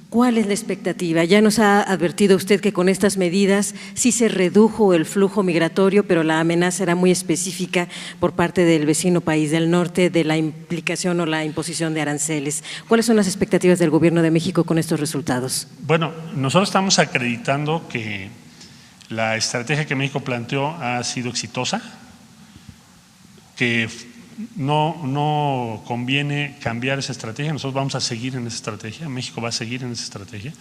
¿Cuál es la expectativa? Ya nos ha advertido usted que con estas medidas sí se redujo el flujo migratorio, pero la amenaza era muy específica por parte del vecino país del norte de la implicación o la imposición de aranceles. ¿Cuáles son las expectativas del Gobierno de México con estos resultados? Bueno, nosotros estamos acreditando que la estrategia que México planteó ha sido exitosa, que no conviene cambiar esa estrategia. Nosotros vamos a seguir en esa estrategia, México va a seguir en esa estrategia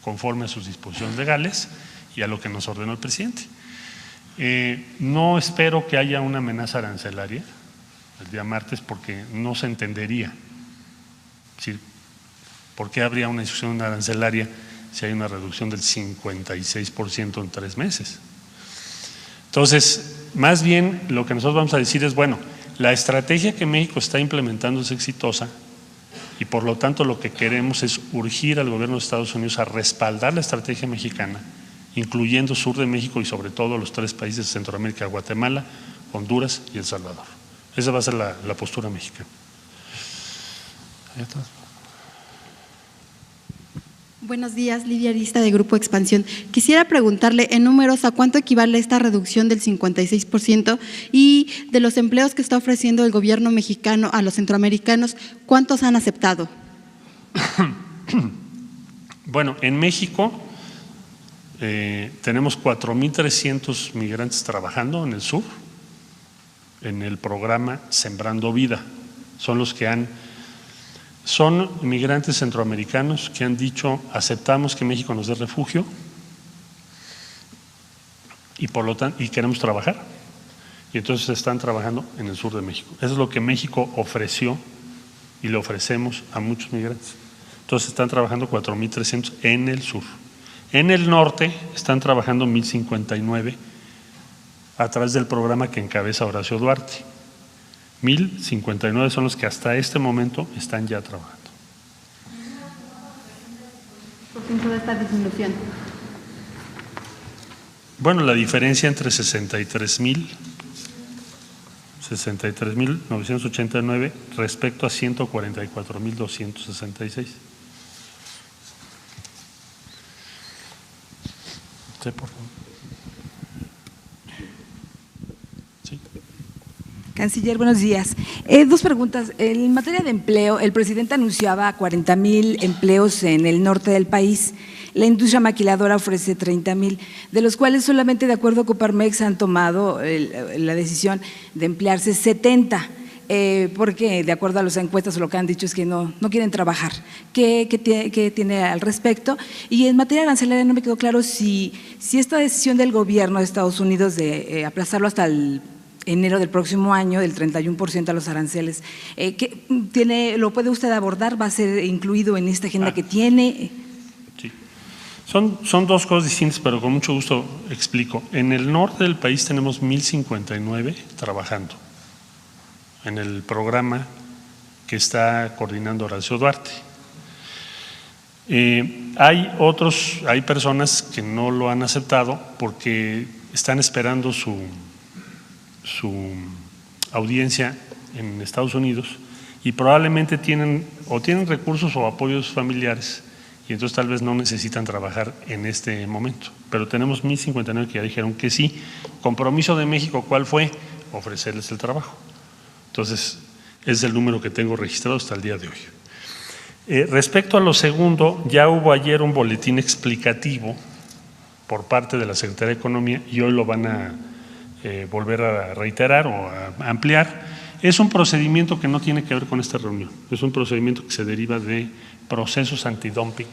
conforme a sus disposiciones legales y a lo que nos ordenó el presidente. No espero que haya una amenaza arancelaria el día martes porque no se entendería. Es decir, ¿por qué habría una discusión arancelaria si hay una reducción del 56% en 3 meses? Entonces, más bien lo que nosotros vamos a decir es, bueno, la estrategia que México está implementando es exitosa y por lo tanto lo que queremos es urgir al gobierno de Estados Unidos a respaldar la estrategia mexicana, incluyendo sur de México y sobre todo los 3 países de Centroamérica, Guatemala, Honduras y El Salvador. Esa va a ser la postura mexicana. Buenos días, Lidia Arista de Grupo Expansión. Quisiera preguntarle en números a cuánto equivale esta reducción del 56% y de los empleos que está ofreciendo el gobierno mexicano a los centroamericanos, ¿cuántos han aceptado? Bueno, en México tenemos 4,300 migrantes trabajando en el sur, en el programa Sembrando Vida. Son migrantes centroamericanos que han dicho aceptamos que México nos dé refugio y por lo tanto queremos trabajar y entonces están trabajando en el sur de México. Eso es lo que México ofreció y le ofrecemos a muchos migrantes. Entonces están trabajando 4,300 en el sur. En el norte están trabajando 1,059 a través del programa que encabeza Horacio Duarte. 1,059 son los que hasta este momento están ya trabajando. ¿Por qué toda esta disminución? Bueno, la diferencia entre 63,989 respecto a 144,266. Sí, por favor. Canciller, buenos días. 2 preguntas. En materia de empleo, el presidente anunciaba 40,000 empleos en el norte del país. La industria maquiladora ofrece 30,000, de los cuales solamente de acuerdo a Coparmex han tomado la decisión de emplearse 70, porque de acuerdo a las encuestas lo que han dicho es que no quieren trabajar. ¿Qué tiene al respecto? Y en materia arancelaria no me quedó claro si esta decisión del gobierno de Estados Unidos de aplazarlo hasta el enero del próximo año, del 31% a los aranceles, ¿lo puede usted abordar? ¿Va a ser incluido en esta agenda que tiene? Sí. Son 2 cosas distintas, pero con mucho gusto explico. En el norte del país tenemos 1,059 trabajando en el programa que está coordinando Horacio Duarte. Hay personas que no lo han aceptado porque están esperando su audiencia en Estados Unidos y probablemente tienen recursos o apoyos familiares y entonces tal vez no necesitan trabajar en este momento. Pero tenemos 1,059 que ya dijeron que sí. Compromiso de México, ¿cuál fue? Ofrecerles el trabajo. Entonces, es el número que tengo registrado hasta el día de hoy. Respecto a lo segundo, ya hubo ayer un boletín explicativo por parte de la Secretaría de Economía y hoy lo van a volver a reiterar o a ampliar. Es un procedimiento que no tiene que ver con esta reunión, es un procedimiento que se deriva de procesos antidumping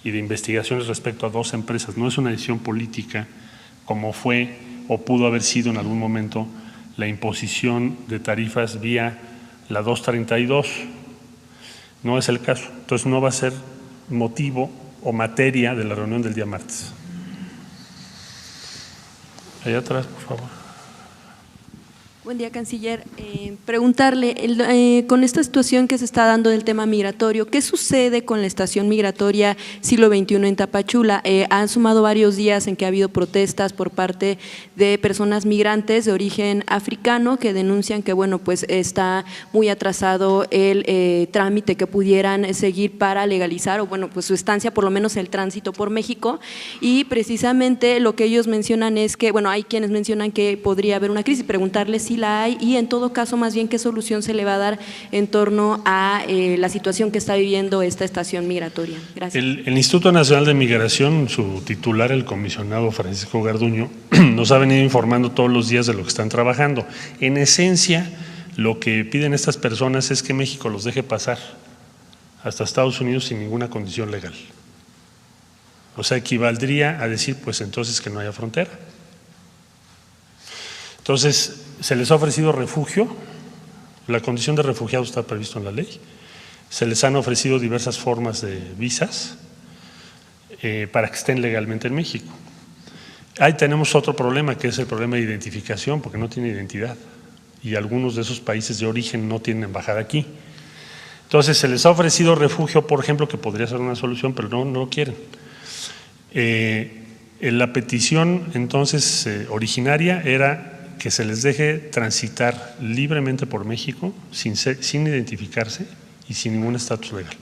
y de investigaciones respecto a 2 empresas. No es una decisión política como fue o pudo haber sido en algún momento la imposición de tarifas vía la 232. No es el caso. Entonces no va a ser motivo o materia de la reunión del día martes. Allá atrás, por favor. Buen día, canciller. Preguntarle, con esta situación que se está dando del tema migratorio, ¿qué sucede con la estación migratoria siglo XXI en Tapachula? Han sumado varios días en que ha habido protestas por parte de personas migrantes de origen africano que denuncian que, bueno, pues está muy atrasado el trámite que pudieran seguir para legalizar, o bueno, pues su estancia, por lo menos el tránsito por México, y precisamente lo que ellos mencionan es que, bueno, hay quienes mencionan que podría haber una crisis, preguntarles si la hay y en todo caso más bien qué solución se le va a dar en torno a la situación que está viviendo esta estación migratoria. Gracias. El Instituto Nacional de Migración, su titular, el comisionado Francisco Garduño, nos ha venido informando todos los días de lo que están trabajando. En esencia, lo que piden estas personas es que México los deje pasar hasta Estados Unidos sin ninguna condición legal. O sea, equivaldría a decir, pues entonces que no haya frontera. Entonces, se les ha ofrecido refugio, la condición de refugiado está previsto en la ley, se les han ofrecido diversas formas de visas para que estén legalmente en México. Ahí tenemos otro problema, que es el problema de identificación, porque no tiene identidad y algunos de esos países de origen no tienen embajada aquí. Entonces, se les ha ofrecido refugio, por ejemplo, que podría ser una solución, pero no lo quieren. La petición entonces originaria era que se les deje transitar libremente por México sin identificarse y sin ningún estatus legal.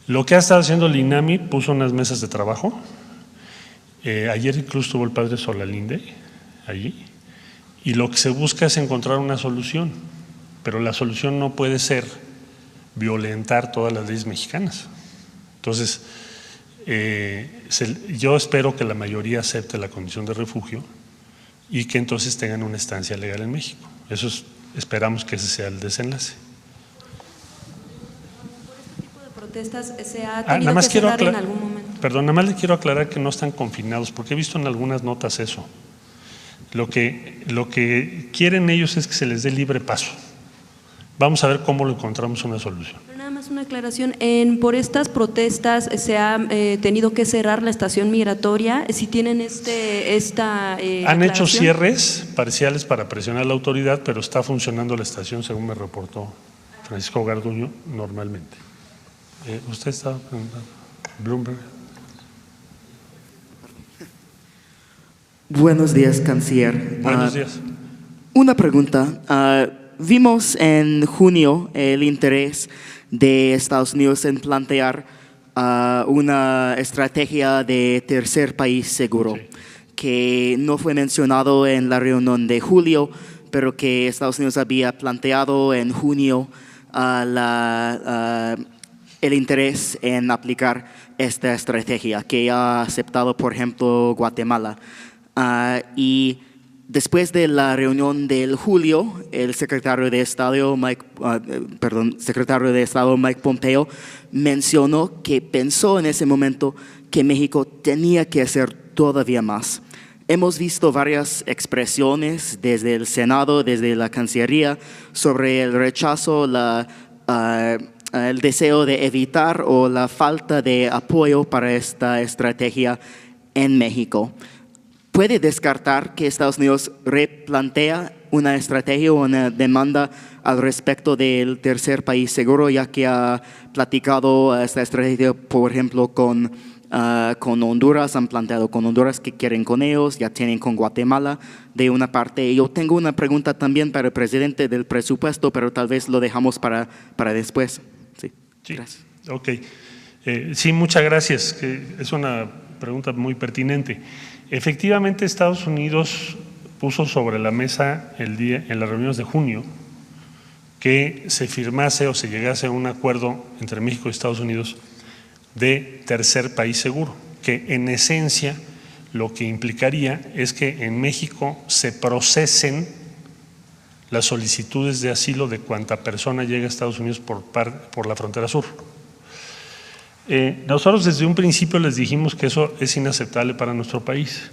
Lo que ha estado haciendo el INAMI, puso unas mesas de trabajo. Ayer incluso estuvo el padre Solalinde allí, y lo que se busca es encontrar una solución, pero la solución no puede ser violentar todas las leyes mexicanas. Entonces, yo espero que la mayoría acepte la condición de refugio y que entonces tengan una estancia legal en México. Eso esperamos que ese sea el desenlace. ¿Por este tipo de protestas se ha tenido que cerrar en algún momento? Perdón, nada más le quiero aclarar que no están confinados, porque he visto en algunas notas eso. Lo que quieren ellos es que se les dé libre paso. Vamos a ver cómo lo encontramos una solución. Nada más una aclaración, por estas protestas se ha tenido que cerrar la estación migratoria, si tienen esta Han hecho cierres parciales para presionar a la autoridad, pero está funcionando la estación según me reportó Francisco Garduño normalmente. ¿Usted estaba preguntando? Bloomberg. Buenos días, canciller. Buenos días. Una pregunta. Vimos en junio el interés de Estados Unidos en plantear una estrategia de tercer país seguro, sí, que no fue mencionado en la reunión de julio, pero que Estados Unidos había planteado en junio el interés en aplicar esta estrategia, que ha aceptado, por ejemplo, Guatemala. Y después de la reunión del julio, el secretario de Estado Mike Pompeo mencionó que pensó en ese momento que México tenía que hacer todavía más. Hemos visto varias expresiones desde el Senado, desde la Cancillería, sobre el rechazo, el deseo de evitar o la falta de apoyo para esta estrategia en México. ¿Puede descartar que Estados Unidos replantea una estrategia o una demanda al respecto del tercer país seguro, ya que ha platicado esta estrategia, por ejemplo, con Honduras, han planteado con Honduras que quieren con ellos, ya tienen con Guatemala de una parte? Yo tengo una pregunta también para el presidente del presupuesto, pero tal vez lo dejamos para después. Sí, gracias. Ok. Sí, muchas gracias. Es una pregunta muy pertinente. Efectivamente, Estados Unidos puso sobre la mesa en las reuniones de junio que se firmase o se llegase a un acuerdo entre México y Estados Unidos de tercer país seguro, que en esencia lo que implicaría es que en México se procesen las solicitudes de asilo de cuanta persona llega a Estados Unidos por la frontera sur. Nosotros desde un principio les dijimos que eso es inaceptable para nuestro país.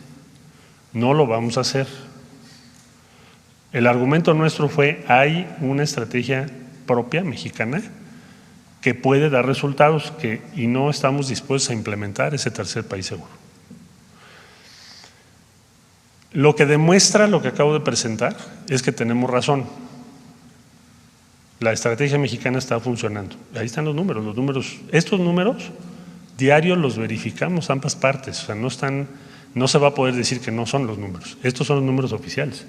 No lo vamos a hacer. El argumento nuestro fue: hay una estrategia propia mexicana que puede dar resultados y no estamos dispuestos a implementar ese tercer país seguro. Lo que demuestra lo que acabo de presentar es que tenemos razón. La estrategia mexicana está funcionando. Ahí están los números. Estos números diarios los verificamos ambas partes. O sea, no se va a poder decir que no son los números. Estos son los números oficiales.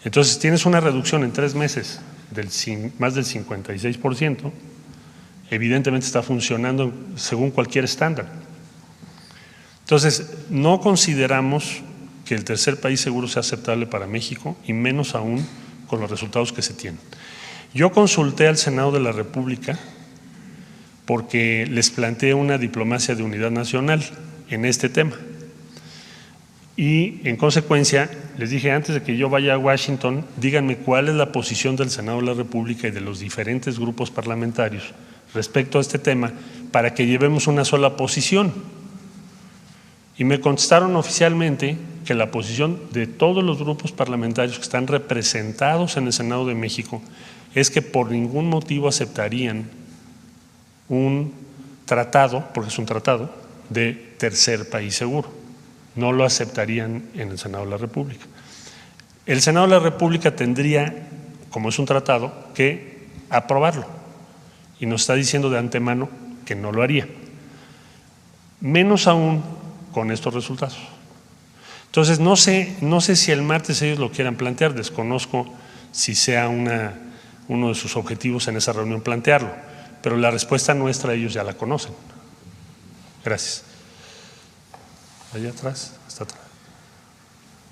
Entonces, tienes una reducción en 3 meses más del 56%. Evidentemente está funcionando según cualquier estándar. Entonces, no consideramos que el tercer país seguro sea aceptable para México, y menos aún con los resultados que se tienen. Yo consulté al Senado de la República porque les planteé una diplomacia de unidad nacional en este tema. Y en consecuencia les dije: antes de que yo vaya a Washington, díganme cuál es la posición del Senado de la República y de los diferentes grupos parlamentarios respecto a este tema, para que llevemos una sola posición. Y me contestaron oficialmente que la posición de todos los grupos parlamentarios que están representados en el Senado de México es que por ningún motivo aceptarían un tratado, porque es un tratado, de tercer país seguro. No lo aceptarían en el Senado de la República. El Senado de la República tendría, como es un tratado, que aprobarlo, y nos está diciendo de antemano que no lo haría, menos aún con estos resultados. Entonces, no sé si el martes ellos lo quieran plantear, desconozco si sea uno de sus objetivos en esa reunión plantearlo, pero la respuesta nuestra ellos ya la conocen. Gracias. Allá atrás, hasta atrás.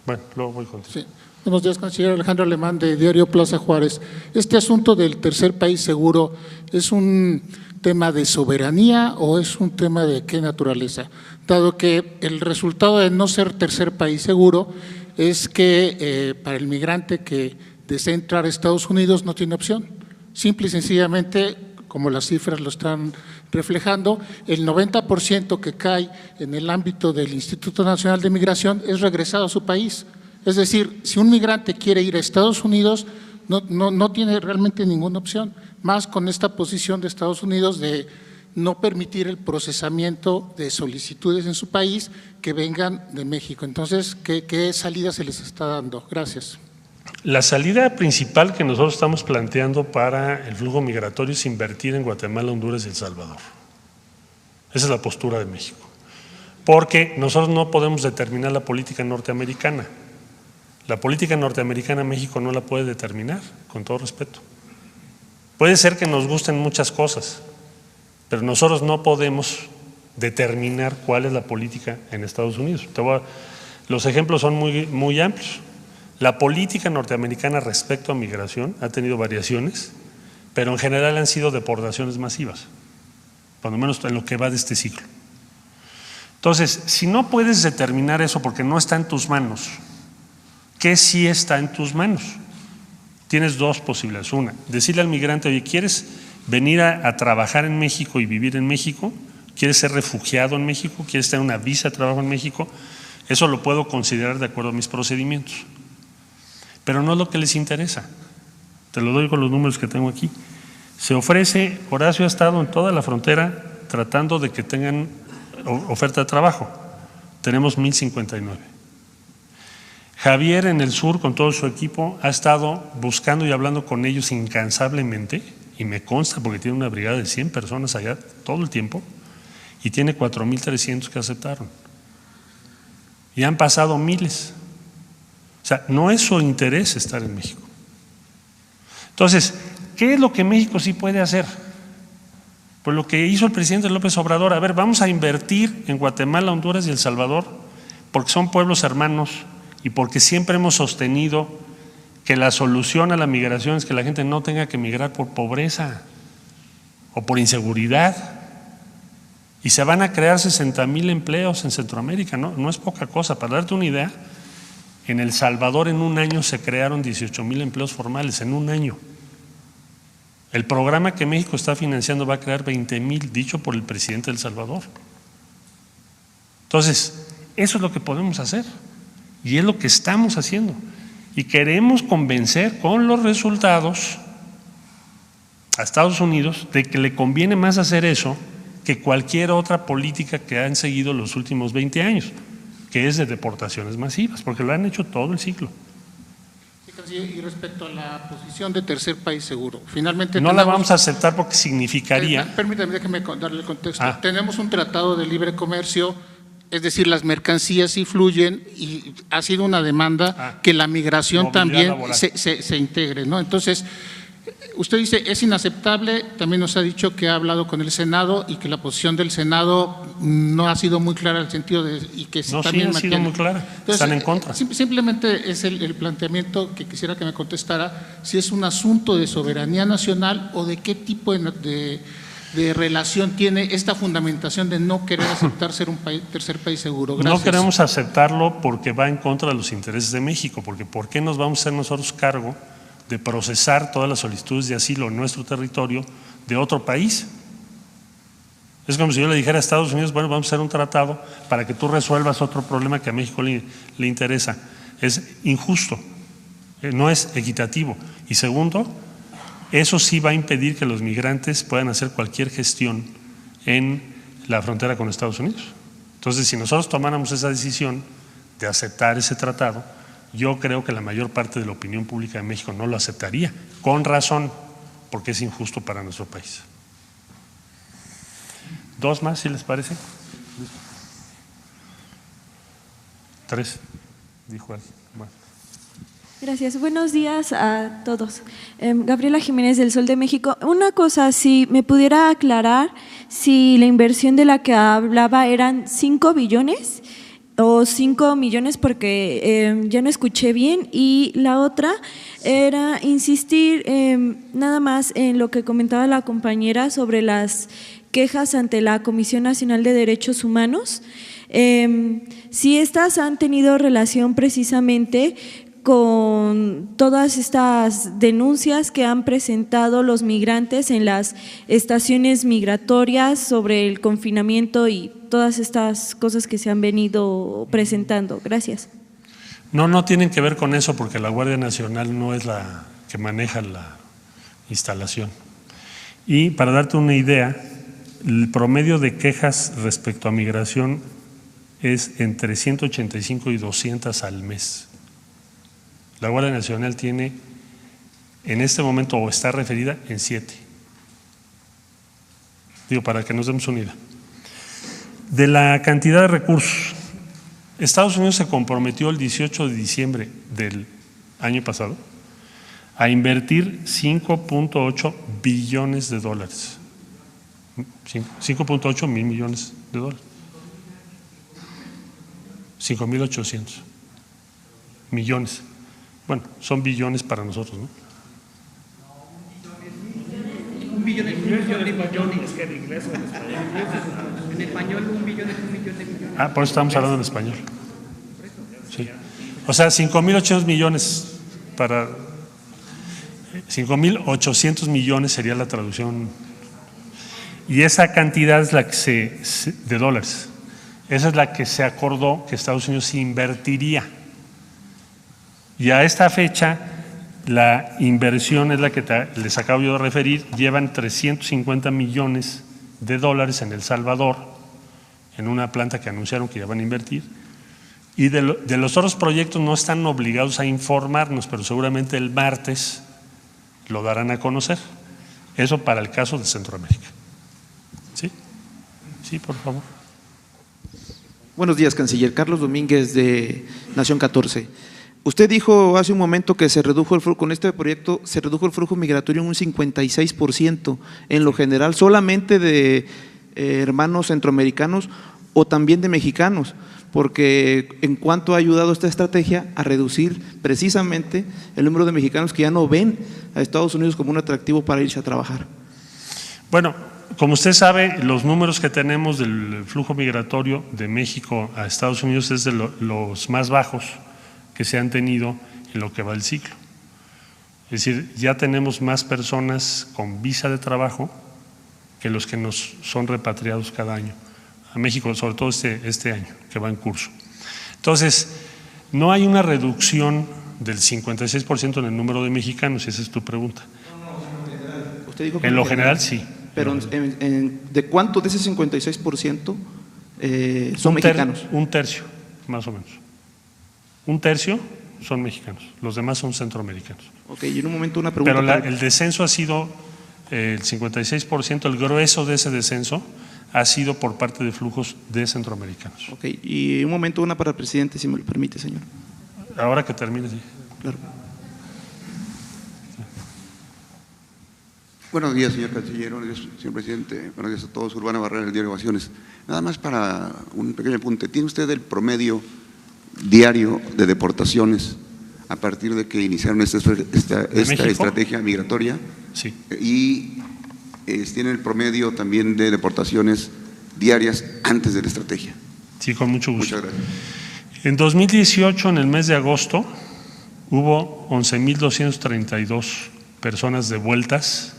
Bueno, luego voy contigo. Sí. Buenos días, canciller. Alejandro Alemán, de Diario Plaza Juárez. Este asunto del tercer país seguro, ¿es un tema de soberanía o es un tema de qué naturaleza? Dado que el resultado de no ser tercer país seguro es que para el migrante que desea entrar a Estados Unidos no tiene opción. Simple y sencillamente, como las cifras lo están reflejando, el 90% que cae en el ámbito del Instituto Nacional de Migración es regresado a su país. Es decir, si un migrante quiere ir a Estados Unidos, no tiene realmente ninguna opción, más con esta posición de Estados Unidos de no permitir el procesamiento de solicitudes en su país que vengan de México. Entonces, ¿qué salida se les está dando? Gracias. La salida principal que nosotros estamos planteando para el flujo migratorio es invertir en Guatemala, Honduras y El Salvador. Esa es la postura de México. Porque nosotros no podemos determinar la política norteamericana. La política norteamericana México no la puede determinar, con todo respeto. Puede ser que nos gusten muchas cosas, pero nosotros no podemos determinar cuál es la política en Estados Unidos. Los ejemplos son muy amplios. La política norteamericana respecto a migración ha tenido variaciones, pero en general han sido deportaciones masivas, por lo menos en lo que va de este ciclo. Entonces, si no puedes determinar eso porque no está en tus manos, ¿qué sí está en tus manos? Tienes dos posibilidades. Una, decirle al migrante: oye, ¿quieres venir a trabajar en México y vivir en México? ¿Quieres ser refugiado en México? ¿Quieres tener una visa de trabajo en México? Eso lo puedo considerar de acuerdo a mis procedimientos. Pero no es lo que les interesa. Te lo doy con los números que tengo aquí. Se ofrece, Horacio ha estado en toda la frontera tratando de que tengan oferta de trabajo. Tenemos 1059. Javier en el sur con todo su equipo ha estado buscando y hablando con ellos incansablemente, y me consta porque tiene una brigada de 100 personas allá todo el tiempo, y tiene 4,300 que aceptaron. Y han pasado miles. O sea, no es su interés estar en México. Entonces, ¿qué es lo que México sí puede hacer? Pues lo que hizo el presidente López Obrador: a ver, vamos a invertir en Guatemala, Honduras y El Salvador, porque son pueblos hermanos y porque siempre hemos sostenido que la solución a la migración es que la gente no tenga que migrar por pobreza o por inseguridad. Y se van a crear 60,000 empleos en Centroamérica, no es poca cosa. Para darte una idea, en El Salvador en un año se crearon 18,000 empleos formales, en un año. El programa que México está financiando va a crear 20,000, dicho por el presidente de El Salvador. Entonces, eso es lo que podemos hacer y es lo que estamos haciendo. Y queremos convencer con los resultados a Estados Unidos de que le conviene más hacer eso que cualquier otra política que han seguido los últimos 20 años, que es de deportaciones masivas, porque lo han hecho todo el ciclo. Y respecto a la posición de tercer país seguro, finalmente no la vamos a aceptar porque significaría… Permítame, déjeme darle el contexto. Tenemos un tratado de libre comercio, es decir, las mercancías sí fluyen y ha sido una demanda que la migración también se integre, ¿no? Entonces, usted dice, es inaceptable, también nos ha dicho que ha hablado con el Senado y que la posición del Senado no ha sido muy clara en el sentido de… y que no, también sí ha sido muy clara, entonces, están en contra. Simplemente es el planteamiento que quisiera que me contestara, si es un asunto de soberanía nacional o de qué tipo de relación tiene esta fundamentación de no querer aceptar ser un tercer país seguro. Gracias. No queremos aceptarlo porque va en contra de los intereses de México, porque ¿por qué nos vamos a hacer nosotros cargo de procesar todas las solicitudes de asilo en nuestro territorio de otro país? Es como si yo le dijera a Estados Unidos, bueno, vamos a hacer un tratado para que tú resuelvas otro problema que a México le interesa. Es injusto, no es equitativo. Y segundo, eso sí va a impedir que los migrantes puedan hacer cualquier gestión en la frontera con Estados Unidos. Entonces, si nosotros tomáramos esa decisión de aceptar ese tratado, yo creo que la mayor parte de la opinión pública de México no lo aceptaría, con razón, porque es injusto para nuestro país. ¿Dos más, si les parece? Tres, dijo alguien. Bueno. Gracias. Buenos días a todos. Gabriela Jiménez del Sol de México. Una cosa, si me pudiera aclarar si la inversión de la que hablaba eran 5 billones o 5 millones, porque ya no escuché bien. Y la otra era insistir nada más en lo que comentaba la compañera sobre las quejas ante la Comisión Nacional de Derechos Humanos. Si estas han tenido relación precisamente con todas estas denuncias que han presentado los migrantes en las estaciones migratorias sobre el confinamiento y todas estas cosas que se han venido presentando. Gracias. No tienen que ver con eso, porque la Guardia Nacional no es la que maneja la instalación. Y para darte una idea, el promedio de quejas respecto a migración es entre 185 y 200 al mes. La Guardia Nacional tiene en este momento, o está referida en 7. Digo, para que nos demos una idea. De la cantidad de recursos, Estados Unidos se comprometió el 18 de diciembre del año pasado a invertir 5.8 billones de dólares. 5.8 mil millones de dólares. 5.800 millones. Bueno, son billones para nosotros, ¿no? Un billón es un millón de millones. Es que en inglés o en español. En español, un billón es un millón de millones. Ah, por eso estamos hablando en español. Sí. O sea, 5.800 millones para… 5.800 millones sería la traducción. Y esa cantidad es la que de dólares. Esa es la que se acordó que Estados Unidos invertiría. Y a esta fecha, la inversión es la que les acabo yo de referir, llevan 350 millones de dólares en El Salvador, en una planta que anunciaron que ya van a invertir. Y de los otros proyectos no están obligados a informarnos, pero seguramente el martes lo darán a conocer. Eso para el caso de Centroamérica. ¿Sí? Sí, por favor. Buenos días, canciller. Carlos Domínguez, de Nación 14. Usted dijo hace un momento que se redujo el flujo, con este proyecto se redujo el flujo migratorio en un 56%, en lo general, solamente de hermanos centroamericanos o también de mexicanos, porque en cuanto ha ayudado esta estrategia a reducir precisamente el número de mexicanos que ya no ven a Estados Unidos como un atractivo para irse a trabajar. Bueno, como usted sabe, los números que tenemos del flujo migratorio de México a Estados Unidos es de los más bajos que se han tenido en lo que va el ciclo. Es decir, ya tenemos más personas con visa de trabajo que los que nos son repatriados cada año a México, sobre todo este año que va en curso. Entonces, no hay una reducción del 56% en el número de mexicanos, esa es tu pregunta. Usted dijo que en lo general sí. Pero ¿de cuánto de ese 56% son mexicanos? Un tercio, más o menos. Un tercio son mexicanos, los demás son centroamericanos. Ok, y en un momento una pregunta. Pero el descenso ha sido el 56%, el grueso de ese descenso ha sido por parte de flujos de centroamericanos. Ok, y un momento una para el presidente, si me lo permite, señor. Ahora que termine, sí. Claro. Buenos días, señor canciller, buenos días, señor presidente, buenos días a todos. Urbano Barrera, del diario Ovaciones. Nada más para un pequeño apunte. ¿Tiene usted el promedio diario de deportaciones a partir de que iniciaron esta estrategia migratoria? Sí. Y tiene el promedio también de deportaciones diarias antes de la estrategia. Sí, con mucho gusto. Muchas gracias. En 2018, en el mes de agosto, hubo 11.232 personas devueltas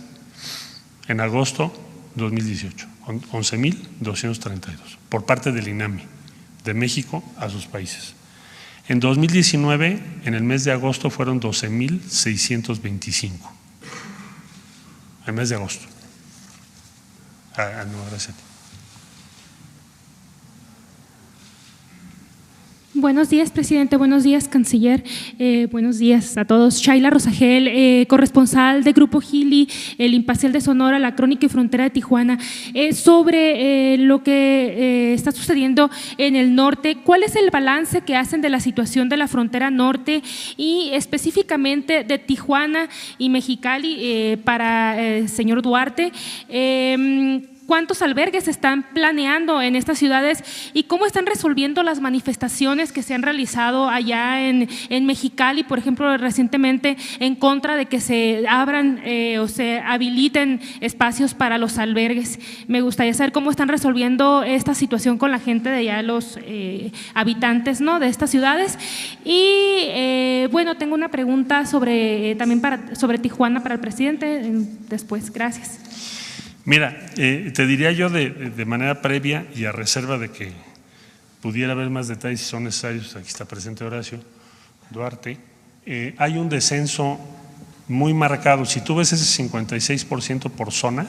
en agosto 2018, 11.232 por parte del INAMI, de México a sus países. En 2019, en el mes de agosto, fueron 12.625. El mes de agosto. No, gracias. Buenos días, presidente. Buenos días, canciller. Buenos días a todos. Shaila Rosagel, corresponsal de Grupo Gili, el Imparcial de Sonora, la Crónica y Frontera de Tijuana. Sobre lo que está sucediendo en el norte, ¿cuál es el balance que hacen de la situación de la frontera norte y específicamente de Tijuana y Mexicali para el señor Duarte? ¿Cuántos albergues están planeando en estas ciudades y cómo están resolviendo las manifestaciones que se han realizado allá en Mexicali, por ejemplo, recientemente en contra de que se abran o se habiliten espacios para los albergues? Me gustaría saber cómo están resolviendo esta situación con la gente de allá, los habitantes, ¿no?, de estas ciudades. Y bueno, tengo una pregunta también sobre Tijuana para el presidente después. Gracias. Mira, te diría yo de manera previa y a reserva de que pudiera haber más detalles si son necesarios, aquí está presente Horacio Duarte, hay un descenso muy marcado. Si tú ves ese 56% por zona,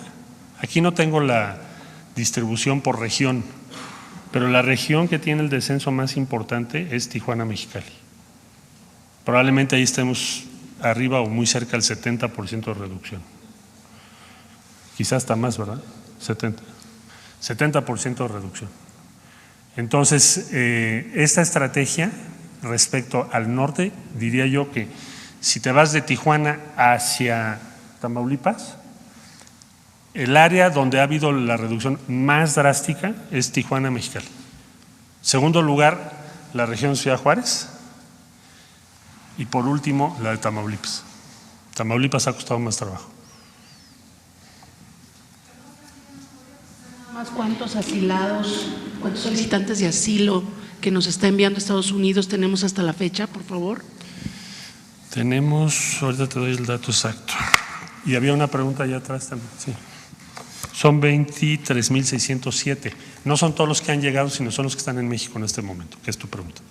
aquí no tengo la distribución por región, pero la región que tiene el descenso más importante es Tijuana-Mexicali. Probablemente ahí estemos arriba o muy cerca del 70% de reducción. Quizás hasta más, ¿verdad? 70% de reducción. Entonces, esta estrategia respecto al norte, diría yo que si te vas de Tijuana hacia Tamaulipas, el área donde ha habido la reducción más drástica es Tijuana-Mexicali. Segundo lugar, la región Ciudad Juárez. Y por último, la de Tamaulipas. Tamaulipas ha costado más trabajo. ¿Cuántos asilados, cuántos solicitantes de asilo que nos está enviando Estados Unidos tenemos hasta la fecha, por favor? Tenemos, ahorita te doy el dato exacto. Y había una pregunta allá atrás también, sí. Son 23.607. No son todos los que han llegado, sino son los que están en México en este momento, que es tu pregunta.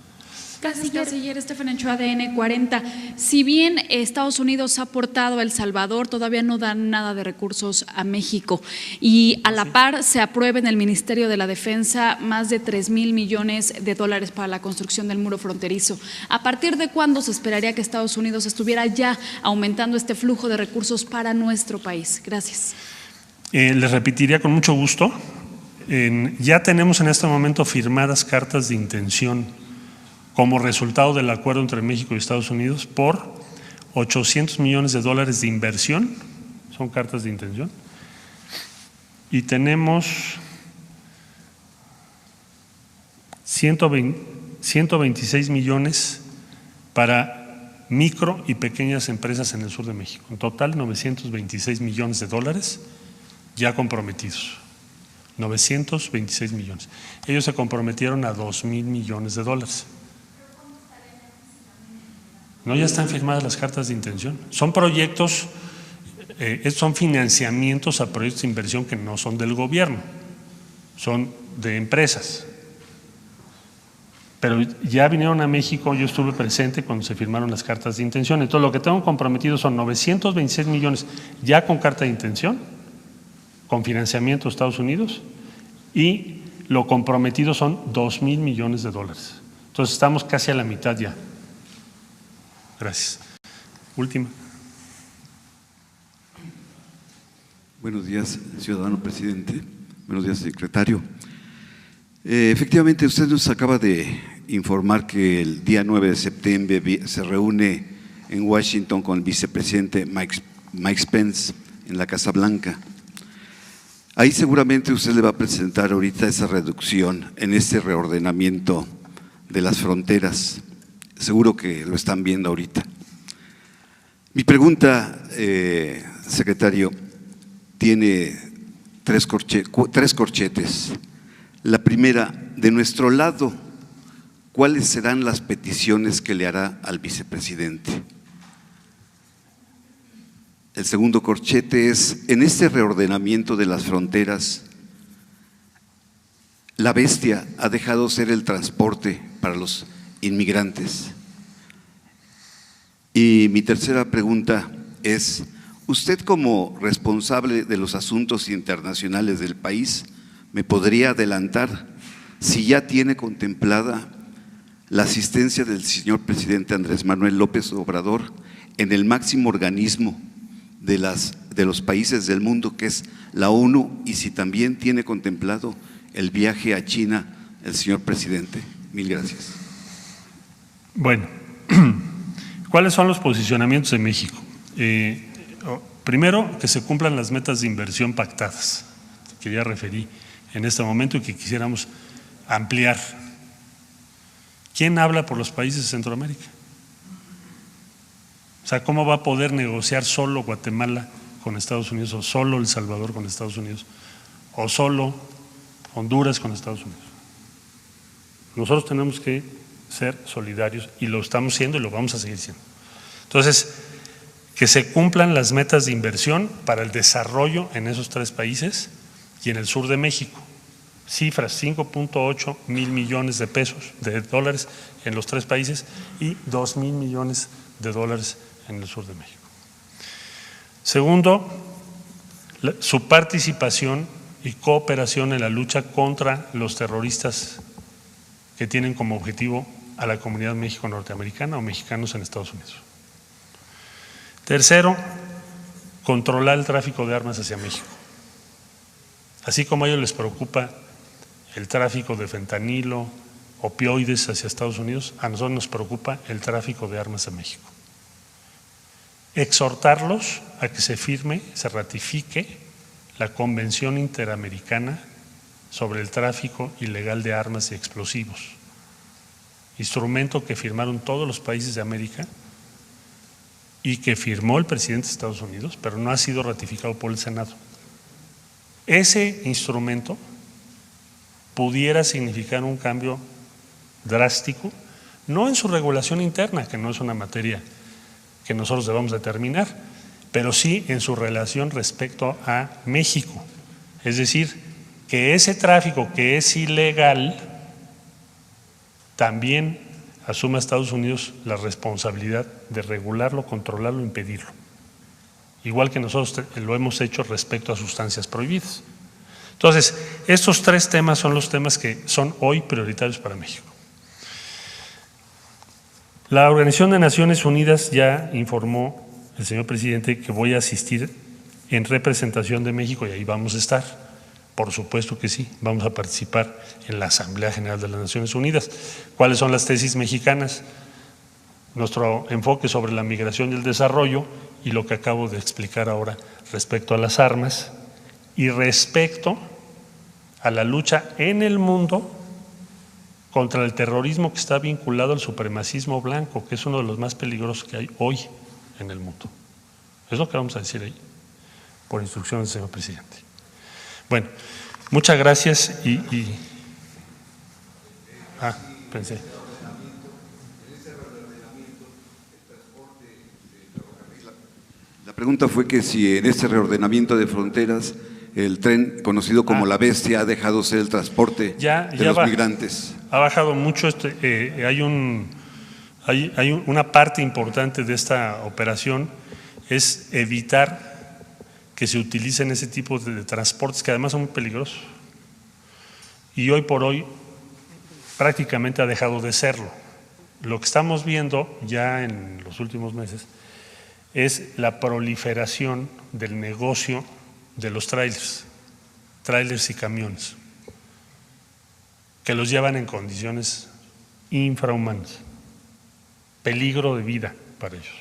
Canciller Estefan Anchoa, ADN 40. Si bien Estados Unidos ha aportado a El Salvador, todavía no dan nada de recursos a México. Y a la par se aprueba en el Ministerio de la Defensa más de 3,000 millones de dólares para la construcción del muro fronterizo. ¿A partir de cuándo se esperaría que Estados Unidos estuviera ya aumentando este flujo de recursos para nuestro país? Gracias. Les repetiría con mucho gusto. Ya tenemos en este momento firmadas cartas de intención como resultado del acuerdo entre México y Estados Unidos por 800 millones de dólares de inversión, son cartas de intención, y tenemos 126 millones para micro y pequeñas empresas en el sur de México. En total, 926 millones de dólares ya comprometidos. 926 millones. Ellos se comprometieron a 2,000 millones de dólares. No, ya están firmadas las cartas de intención. Son proyectos, son financiamientos a proyectos de inversión que no son del gobierno, son de empresas. Pero ya vinieron a México, yo estuve presente cuando se firmaron las cartas de intención. Entonces, lo que tengo comprometido son 926 millones ya con carta de intención, con financiamiento de Estados Unidos, y lo comprometido son 2,000 millones de dólares. Entonces, estamos casi a la mitad ya. Gracias. Última. Buenos días, ciudadano presidente. Buenos días, secretario. Efectivamente, usted nos acaba de informar que el día 9 de septiembre se reúne en Washington con el vicepresidente Mike Pence en la Casa Blanca. Ahí seguramente usted le va a presentar ahorita esa reducción en este reordenamiento de las fronteras. Seguro que lo están viendo ahorita. Mi pregunta, secretario, tiene tres corchetes. La primera, de nuestro lado, ¿cuáles serán las peticiones que le hará al vicepresidente? El segundo corchete es, en este reordenamiento de las fronteras, la bestia ha dejado de ser el transporte para los inmigrantes. Y mi tercera pregunta es, usted como responsable de los asuntos internacionales del país, ¿me podría adelantar si ya tiene contemplada la asistencia del señor presidente Andrés Manuel López Obrador en el máximo organismo de los países del mundo, que es la ONU, y si también tiene contemplado el viaje a China el señor presidente? Mil gracias. Bueno, ¿cuáles son los posicionamientos de México? Primero, que se cumplan las metas de inversión pactadas, que ya referí en este momento y que quisiéramos ampliar. ¿Quién habla por los países de Centroamérica? O sea, ¿cómo va a poder negociar solo Guatemala con Estados Unidos, o solo El Salvador con Estados Unidos, o solo Honduras con Estados Unidos? Nosotros tenemos que ser solidarios y lo estamos siendo y lo vamos a seguir siendo. Entonces, que se cumplan las metas de inversión para el desarrollo en esos tres países y en el sur de México. Cifras, 5.8 mil millones de dólares en los tres países y 2,000 millones de dólares en el sur de México. Segundo, su participación y cooperación en la lucha contra los terroristas que tienen como objetivo a la comunidad México-norteamericana o mexicanos en Estados Unidos. Tercero, controlar el tráfico de armas hacia México. Así como a ellos les preocupa el tráfico de fentanilo, opioides hacia Estados Unidos, a nosotros nos preocupa el tráfico de armas a México. Exhortarlos a que se firme, se ratifique la Convención Interamericana sobre el tráfico ilegal de armas y explosivos, instrumento que firmaron todos los países de América y que firmó el presidente de Estados Unidos, pero no ha sido ratificado por el Senado. Ese instrumento pudiera significar un cambio drástico, no en su regulación interna, que no es una materia que nosotros debamos determinar, pero sí en su relación respecto a México. Es decir, que ese tráfico que es ilegal también asuma Estados Unidos la responsabilidad de regularlo, controlarlo, impedirlo. Igual que nosotros lo hemos hecho respecto a sustancias prohibidas. Entonces, estos tres temas son los temas que son hoy prioritarios para México. La Organización de Naciones Unidas ya informó el señor presidente que voy a asistir en representación de México y ahí vamos a estar. Por supuesto que sí, vamos a participar en la Asamblea General de las Naciones Unidas. ¿Cuáles son las tesis mexicanas? Nuestro enfoque sobre la migración y el desarrollo y lo que acabo de explicar ahora respecto a las armas y respecto a la lucha en el mundo contra el terrorismo que está vinculado al supremacismo blanco, que es uno de los más peligrosos que hay hoy en el mundo. Es lo que vamos a decir ahí, por instrucción del señor presidente. Bueno, muchas gracias pensé. pregunta fue que si en este reordenamiento de fronteras el tren conocido como La Bestia ha dejado ser el transporte de los migrantes. Ha bajado mucho. Hay una parte importante de esta operación es evitar que se utilicen ese tipo de transportes que además son muy peligrosos. Y hoy por hoy prácticamente ha dejado de serlo. Lo que estamos viendo ya en los últimos meses es la proliferación del negocio de los trailers y camiones, que los llevan en condiciones infrahumanas, peligro de vida para ellos.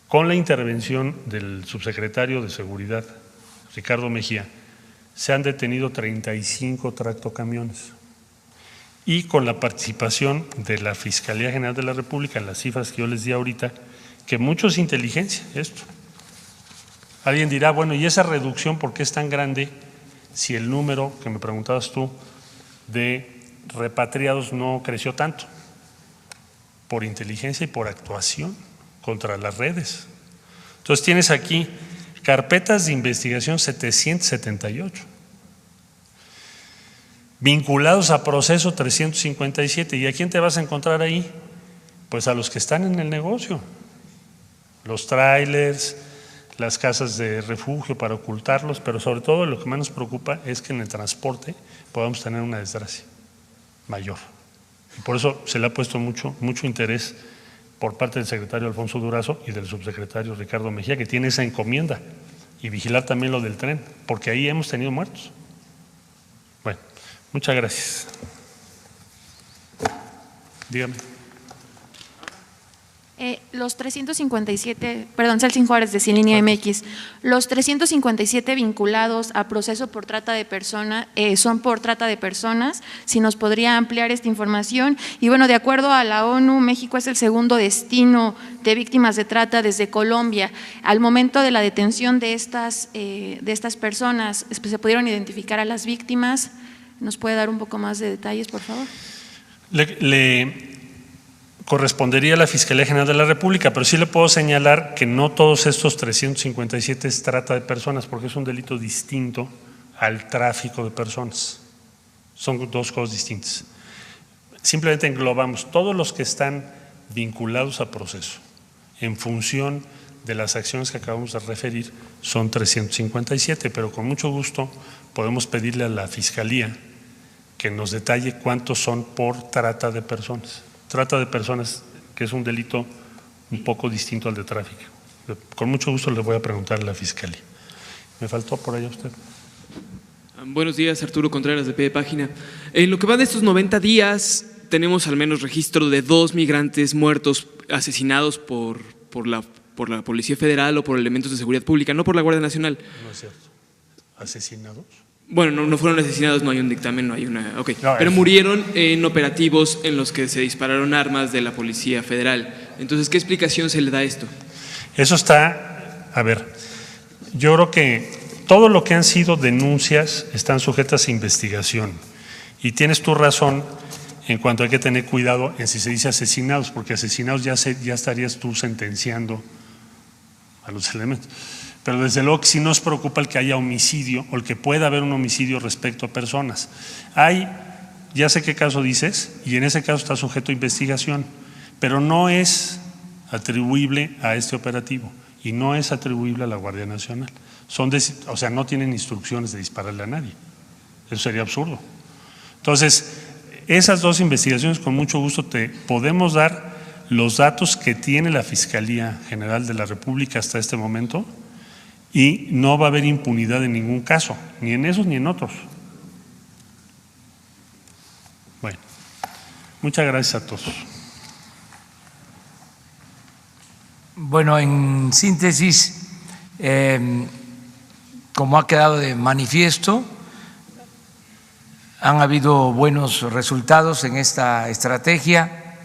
Con la intervención del subsecretario de Seguridad, Ricardo Mejía, se han detenido 35 tractocamiones. Y con la participación de la Fiscalía General de la República, en las cifras que yo les di ahorita, que mucho es inteligencia esto. Alguien dirá, bueno, ¿y esa reducción por qué es tan grande si el número que me preguntabas tú de repatriados no creció tanto? Por inteligencia y por actuación contra las redes. Entonces tienes aquí carpetas de investigación 778, vinculados a proceso 357. ¿Y a quién te vas a encontrar ahí? Pues a los que están en el negocio, los trailers, las casas de refugio para ocultarlos, pero sobre todo lo que más nos preocupa es que en el transporte podamos tener una desgracia mayor. Y por eso se le ha puesto mucho interés por parte del secretario Alfonso Durazo y del subsecretario Ricardo Mejía, que tiene esa encomienda, y vigilar también lo del tren, porque ahí hemos tenido muertos. Bueno, muchas gracias. Dígame. Los 357, perdón, Celsin Juárez de Cinlínea MX, los 357 vinculados a proceso por trata de personas, son por trata de personas, si nos podría ampliar esta información. Y bueno, de acuerdo a la ONU, México es el segundo destino de víctimas de trata desde Colombia. Al momento de la detención de estas personas, ¿se pudieron identificar a las víctimas? ¿Nos puede dar un poco más de detalles, por favor? Le correspondería a la Fiscalía General de la República, pero sí le puedo señalar que no todos estos 357 es trata de personas, porque es un delito distinto al tráfico de personas. Son dos cosas distintas. Simplemente englobamos todos los que están vinculados a proceso en función de las acciones que acabamos de referir, son 357, pero con mucho gusto podemos pedirle a la Fiscalía que nos detalle cuántos son por trata de personas. Trata de personas, que es un delito un poco distinto al de tráfico. Con mucho gusto le voy a preguntar a la Fiscalía. ¿Me faltó por allá usted? Buenos días, Arturo Contreras de Pie de Página. En lo que va de estos 90 días, tenemos al menos registro de 2 migrantes muertos, asesinados por la Policía Federal o por elementos de seguridad pública, no por la Guardia Nacional. No es cierto. ¿Asesinados? Bueno, no fueron asesinados, no hay un dictamen, no hay una… Ok, no, pero murieron en operativos en los que se dispararon armas de la Policía Federal. Entonces, ¿qué explicación se le da a esto? Eso está… A ver, yo creo que todo lo que han sido denuncias están sujetas a investigación. Y tienes tu razón en cuanto hay que tener cuidado en si se dice asesinados, porque asesinados ya estarías tú sentenciando a los elementos. Pero desde luego que sí nos preocupa el que haya homicidio o el que pueda haber un homicidio respecto a personas. Ya sé qué caso dices, y en ese caso está sujeto a investigación, pero no es atribuible a este operativo y no es atribuible a la Guardia Nacional. O sea, no tienen instrucciones de dispararle a nadie. Eso sería absurdo. Entonces, esas dos investigaciones, con mucho gusto te podemos dar los datos que tiene la Fiscalía General de la República hasta este momento, y no va a haber impunidad en ningún caso, ni en esos ni en otros. Bueno, muchas gracias a todos. Bueno, en síntesis, como ha quedado de manifiesto, han habido buenos resultados en esta estrategia.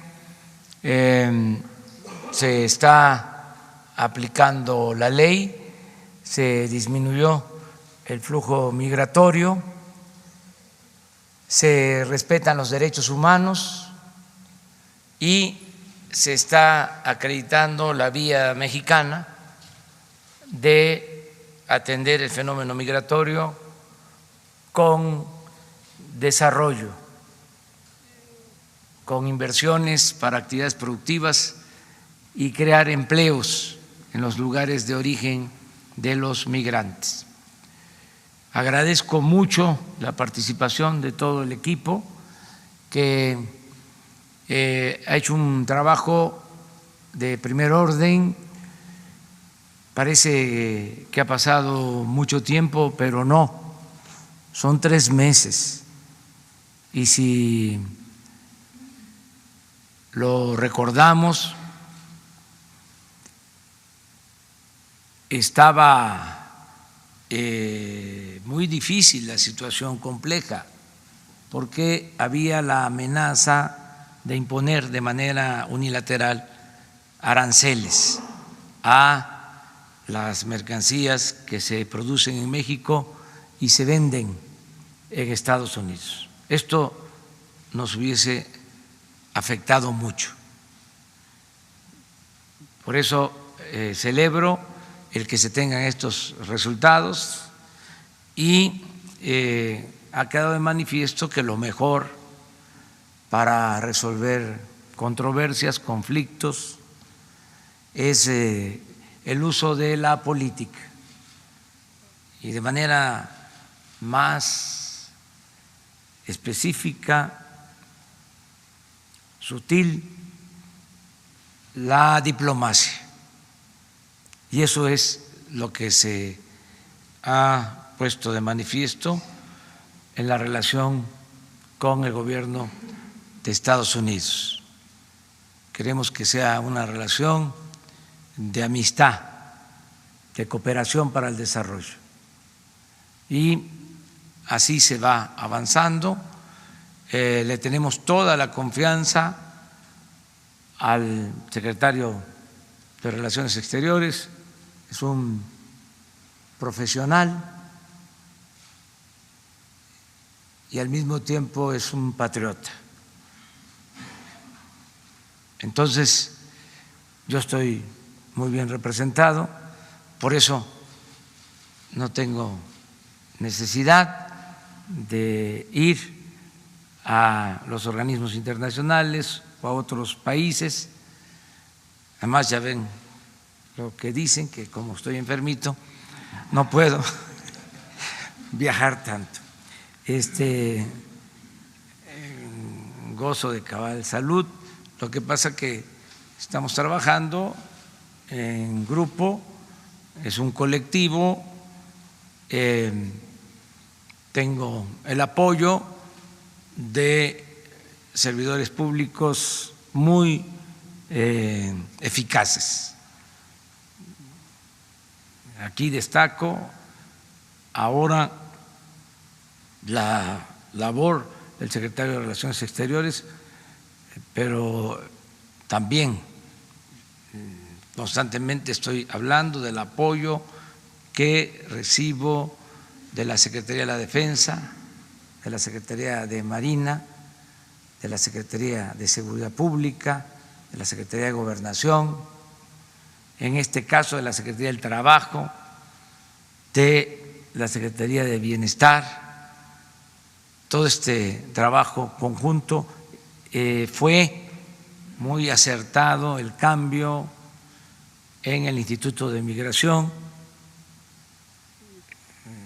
Se está aplicando la ley, se disminuyó el flujo migratorio, se respetan los derechos humanos y se está acreditando la vía mexicana de atender el fenómeno migratorio con desarrollo, con inversiones para actividades productivas y crear empleos en los lugares de origen de los migrantes. Agradezco mucho la participación de todo el equipo que ha hecho un trabajo de primer orden. Parece que ha pasado mucho tiempo, pero no, son 3 meses. Y si lo recordamos, estaba muy difícil la situación, compleja, porque había la amenaza de imponer de manera unilateral aranceles a las mercancías que se producen en México y se venden en Estados Unidos. Esto nos hubiese afectado mucho. Por eso celebro el que se tengan estos resultados y ha quedado de manifiesto que lo mejor para resolver controversias, conflictos, es el uso de la política y de manera más específica, sutil, la diplomacia. Y eso es lo que se ha puesto de manifiesto en la relación con el gobierno de Estados Unidos. Queremos que sea una relación de amistad, de cooperación para el desarrollo. Y así se va avanzando. Le tenemos toda la confianza al secretario de Relaciones Exteriores, es un profesional y al mismo tiempo es un patriota. Entonces, yo estoy muy bien representado, por eso no tengo necesidad de ir a los organismos internacionales o a otros países. Además, ya ven lo que dicen, que como estoy enfermito, no puedo viajar tanto. Gozo de cabal salud. Lo que pasa que estamos trabajando en grupo, es un colectivo, tengo el apoyo de servidores públicos muy eficaces. Aquí destaco ahora la labor del secretario de Relaciones Exteriores, pero también constantemente estoy hablando del apoyo que recibo de la Secretaría de la Defensa, de la Secretaría de Marina, de la Secretaría de Seguridad Pública, de la Secretaría de Gobernación, en este caso de la Secretaría del Trabajo, de la Secretaría de Bienestar. Todo este trabajo conjunto fue muy acertado, el cambio en el Instituto de Migración.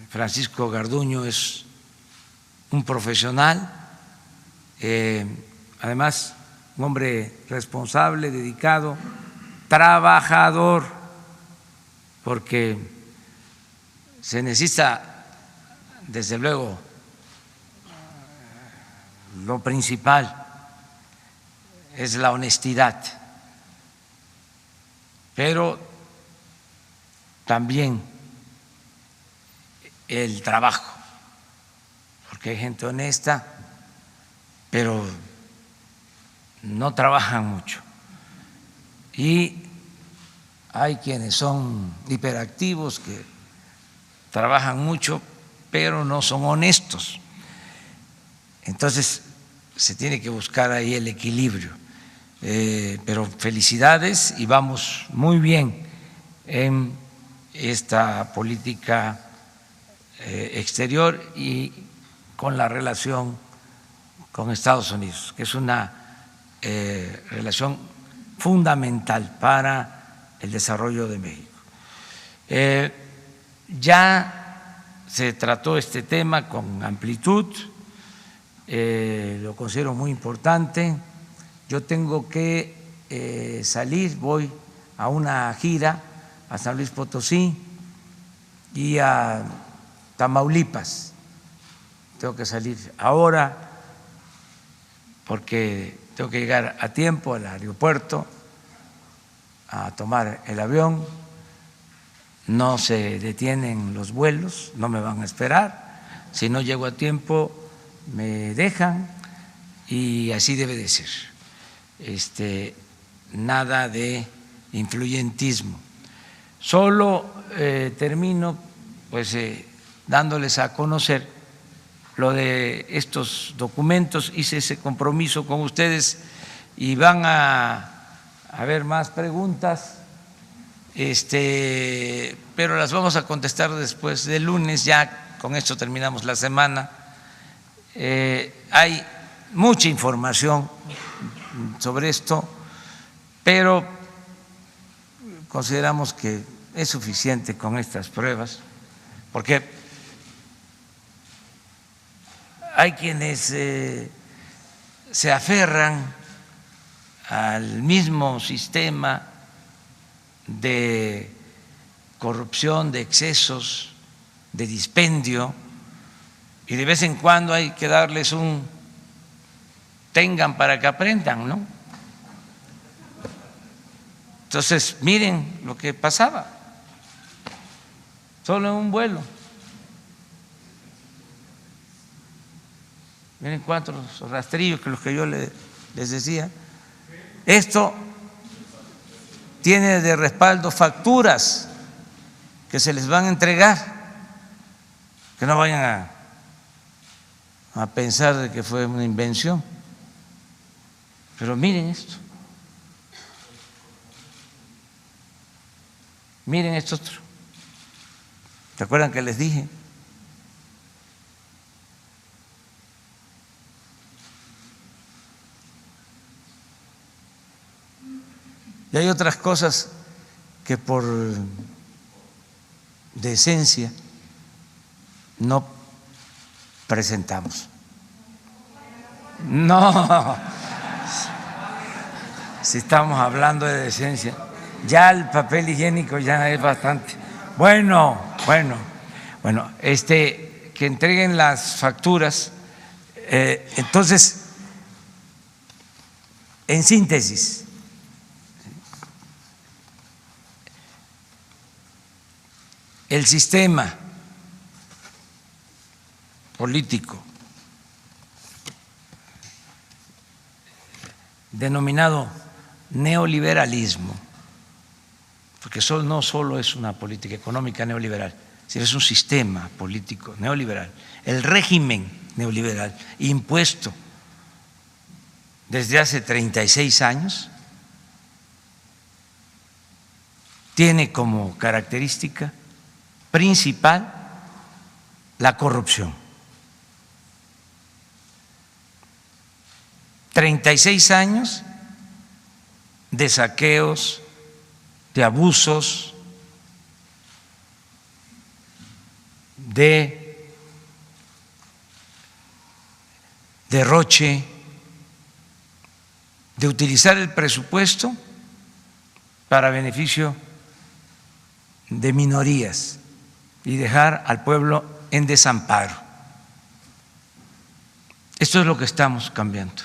Francisco Garduño es un profesional, además un hombre responsable, dedicado, trabajador, porque se necesita, desde luego, lo principal es la honestidad, pero también el trabajo, porque hay gente honesta, pero no trabajan mucho. Y hay quienes son hiperactivos, que trabajan mucho, pero no son honestos. Entonces, se tiene que buscar ahí el equilibrio. Pero felicidades y vamos muy bien en esta política exterior y con la relación con Estados Unidos, que es una relación fundamental para el desarrollo de México. Ya se trató este tema con amplitud, lo considero muy importante. Yo tengo que salir, voy a una gira a San Luis Potosí y a Tamaulipas. Tengo que salir ahora porque tengo que llegar a tiempo al aeropuerto a tomar el avión. No se detienen los vuelos, no me van a esperar. Si no llego a tiempo, me dejan y así debe de ser. Nada de influyentismo. Solo termino pues dándoles a conocer lo de estos documentos. Hice ese compromiso con ustedes y van a haber más preguntas, pero las vamos a contestar después del lunes. Ya con esto terminamos la semana. Hay mucha información sobre esto, pero consideramos que es suficiente con estas pruebas, porque hay quienes se aferran al mismo sistema de corrupción, de excesos, de dispendio, y de vez en cuando hay que darles un tengan para que aprendan, ¿no? Entonces, miren lo que pasaba, solo en un vuelo. Miren cuántos rastrillos, que los que yo les decía. Esto tiene de respaldo facturas que se les van a entregar, que no vayan a pensar de que fue una invención. Pero miren esto. Miren esto otro. ¿Se acuerdan que les dije? Y hay otras cosas que por decencia no presentamos. No, si estamos hablando de decencia, ya el papel higiénico ya es bastante. Bueno, que entreguen las facturas. Entonces, en síntesis, el sistema político denominado neoliberalismo, porque eso no solo es una política económica neoliberal, sino es un sistema político neoliberal, el régimen neoliberal impuesto desde hace 36 años, tiene como característica principal la corrupción. 36 años de saqueos, de abusos, de derroche, de utilizar el presupuesto para beneficio de minorías y dejar al pueblo en desamparo. Esto es lo que estamos cambiando.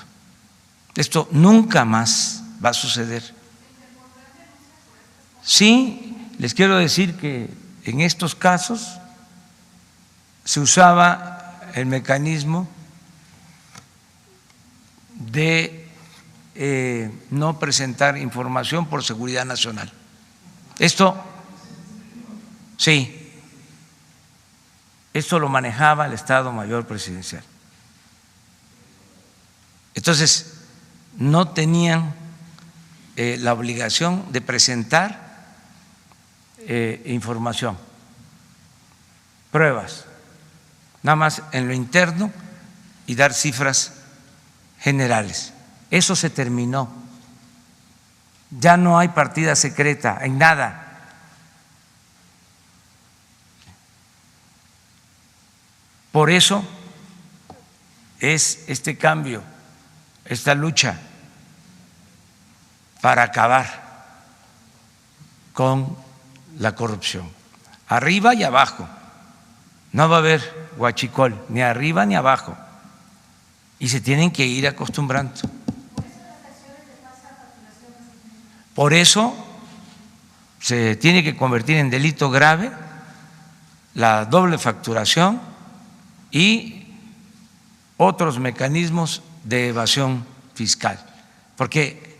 Esto nunca más va a suceder. Sí, les quiero decir que en estos casos se usaba el mecanismo de no presentar información por seguridad nacional. Esto, sí, esto lo manejaba el Estado Mayor Presidencial. Entonces, no tenían la obligación de presentar información, pruebas, nada más en lo interno y dar cifras generales. Eso se terminó. Ya no hay partida secreta en nada. Por eso es este cambio, esta lucha para acabar con la corrupción, arriba y abajo. No va a haber huachicol, ni arriba ni abajo, y se tienen que ir acostumbrando. Por eso se tiene que convertir en delito grave la doble facturación y otros mecanismos de evasión fiscal, porque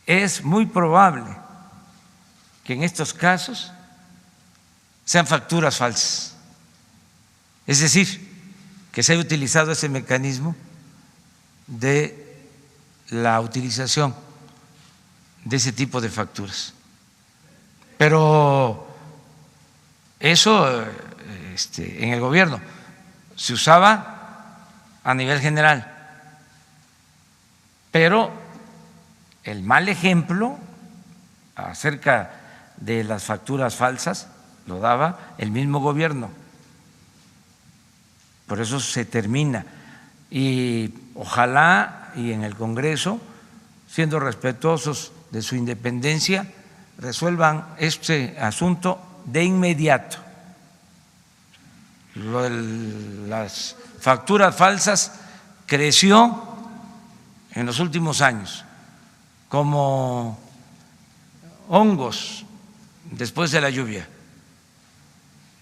es muy probable que en estos casos sean facturas falsas, es decir, que se haya utilizado ese mecanismo de la utilización de ese tipo de facturas. Pero eso en el gobierno se usaba a nivel general, pero el mal ejemplo acerca de las facturas falsas lo daba el mismo gobierno. Por eso se termina, y ojalá y en el Congreso, siendo respetuosos de su independencia, resuelvan este asunto de inmediato. Lo de las facturas falsas creció en los últimos años como hongos después de la lluvia.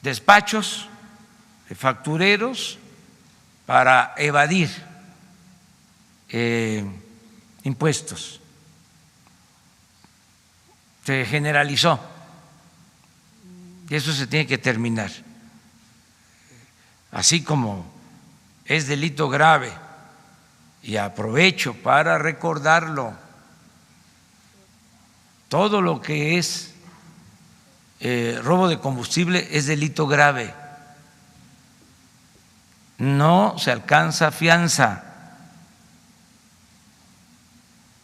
Despachos de factureros para evadir impuestos. Se generalizó y eso se tiene que terminar. Así como es delito grave, y aprovecho para recordarlo, todo lo que es robo de combustible es delito grave. No se alcanza fianza.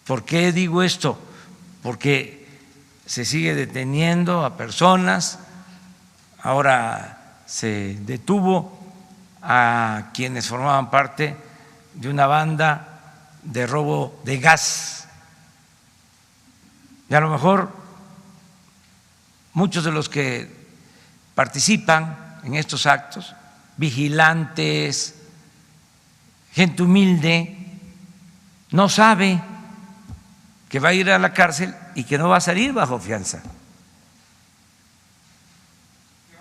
¿Por qué digo esto? Porque se sigue deteniendo a personas. Ahora se detuvo a quienes formaban parte de una banda de robo de gas. Y a lo mejor muchos de los que participan en estos actos, vigilantes, gente humilde, no sabe que va a ir a la cárcel y que no va a salir bajo fianza.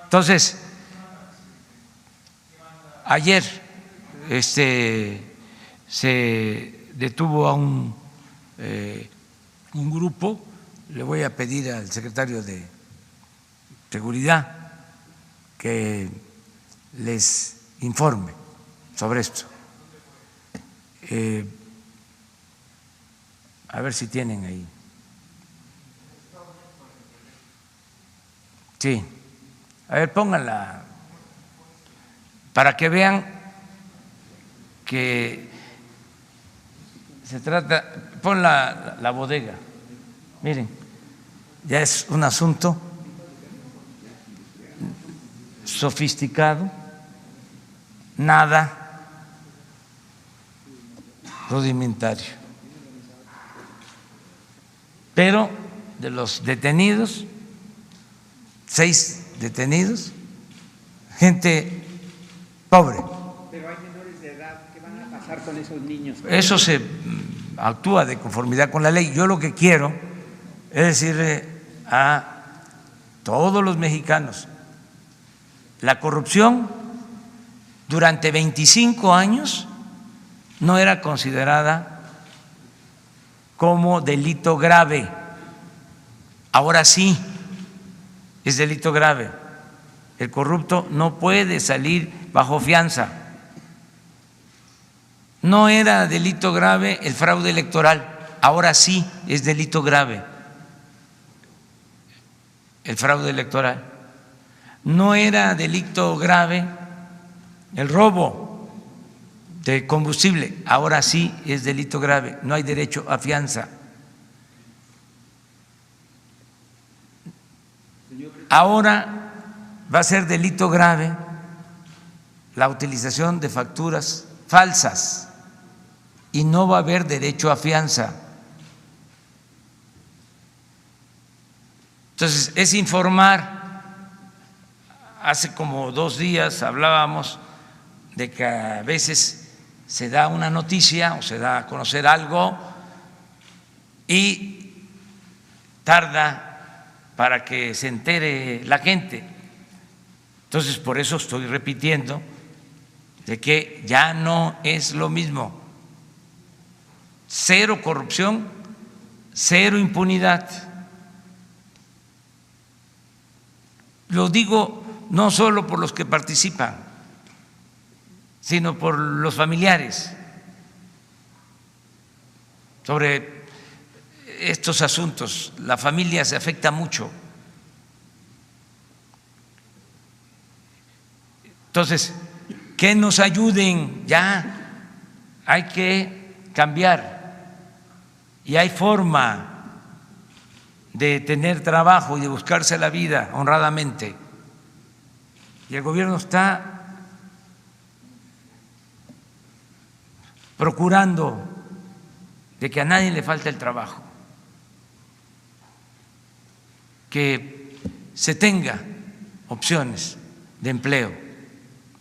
Entonces, ayer se detuvo a un grupo. Le voy a pedir al secretario de Seguridad que les informe sobre esto. A ver si tienen ahí. Sí. A ver, pónganla para que vean que se trata. Pon la bodega. Miren, ya es un asunto sofisticado, nada rudimentario. Pero de los detenidos, 6 detenidos, gente pobre. Pero hay menores de edad, ¿qué van a pasar con esos niños? Eso se actúa de conformidad con la ley. Yo lo que quiero es decirle a todos los mexicanos: la corrupción durante 25 años no era considerada como delito grave. Ahora sí es delito grave. El corrupto no puede salir bajo fianza. No era delito grave el fraude electoral, ahora sí es delito grave. el fraude electoral. No era delito grave el robo de combustible, ahora sí es delito grave, no hay derecho a fianza. Ahora va a ser delito grave la utilización de facturas falsas y no va a haber derecho a fianza. Entonces, es informar. Hace como 2 días hablábamos de que a veces se da una noticia o se da a conocer algo y tarda para que se entere la gente. Entonces, por eso estoy repitiendo de que ya no es lo mismo. 0 corrupción, 0 impunidad. Lo digo no solo por los que participan, sino por los familiares. Sobre estos asuntos, la familia se afecta mucho. Entonces, que nos ayuden, ya hay que cambiar y hay forma de tener trabajo y de buscarse la vida honradamente. Y el gobierno está procurando de que a nadie le falte el trabajo, que se tenga opciones de empleo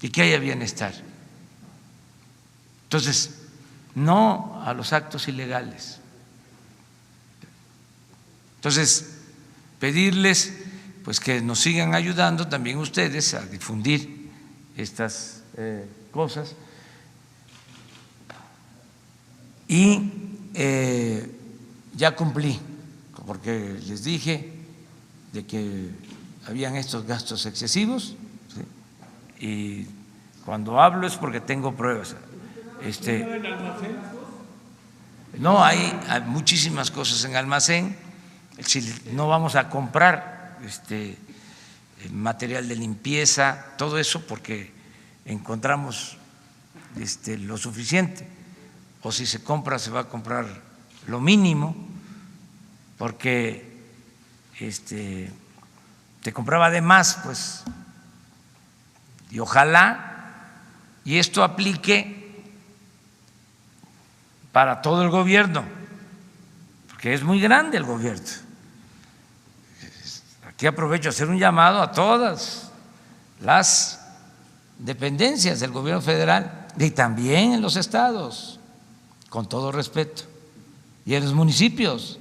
y que haya bienestar. Entonces, no a los actos ilegales. Entonces, pedirles pues que nos sigan ayudando también ustedes a difundir estas cosas y ya cumplí, porque les dije de que habían estos gastos excesivos, ¿sí? Y cuando hablo es porque tengo pruebas. No, hay muchísimas cosas en almacén. Si no vamos a comprar material de limpieza, todo eso porque encontramos lo suficiente, o si se compra se va a comprar lo mínimo porque te compraba de más, pues, y ojalá y esto aplique para todo el gobierno, porque es muy grande el gobierno. Aquí aprovecho a hacer un llamado a todas las dependencias del gobierno federal y también en los estados, con todo respeto, y en los municipios.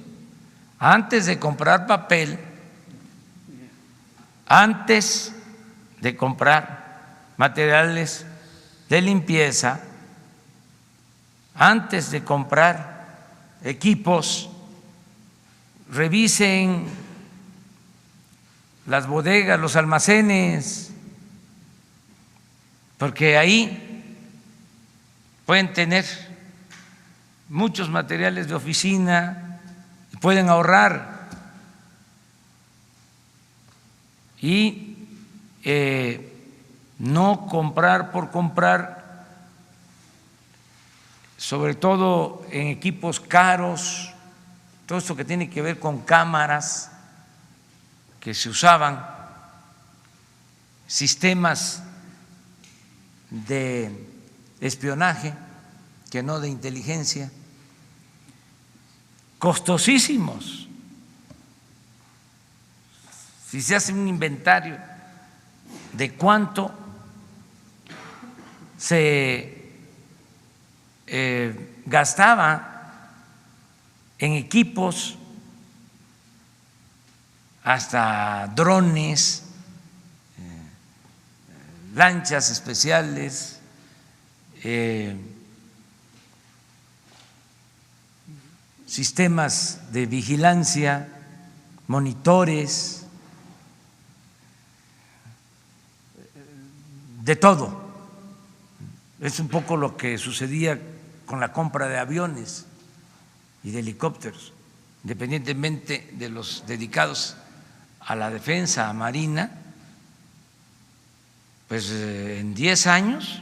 Antes de comprar papel, antes de comprar materiales de limpieza, antes de comprar equipos, revisen las bodegas, los almacenes, porque ahí pueden tener muchos materiales de oficina, pueden ahorrar y no comprar por comprar, sobre todo en equipos caros, todo esto que tiene que ver con cámaras que se usaban, sistemas de espionaje, que no de inteligencia, costosísimos. Si se hace un inventario de cuánto se gastaba en equipos, hasta drones, lanchas especiales, sistemas de vigilancia, monitores, de todo. Es un poco lo que sucedía con la compra de aviones y de helicópteros, independientemente de los dedicados a la defensa marina, pues en 10 años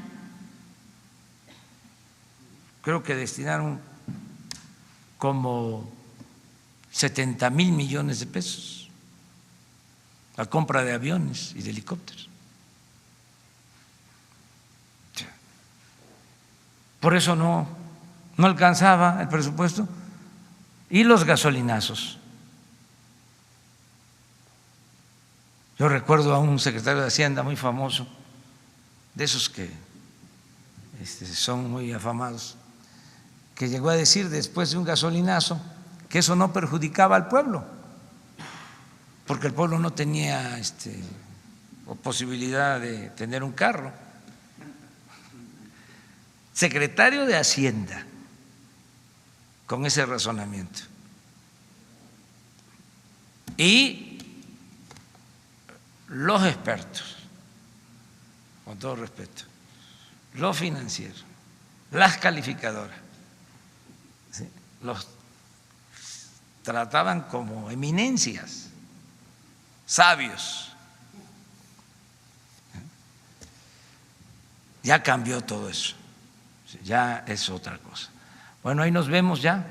creo que destinaron como 70,000 millones de pesos a compra de aviones y de helicópteros. Por eso no alcanzaba el presupuesto. Y los gasolinazos. Yo recuerdo a un secretario de Hacienda muy famoso, de esos que son muy afamados, que llegó a decir después de un gasolinazo que eso no perjudicaba al pueblo, porque el pueblo no tenía posibilidad de tener un carro. Secretario de Hacienda, con ese razonamiento. Y los expertos, con todo respeto, los financieros, las calificadoras, ¿sí?, los trataban como eminencias, sabios. Ya cambió todo eso, ya es otra cosa. Bueno, ahí nos vemos ya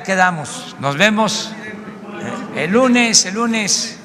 quedamos. Nos vemos el lunes.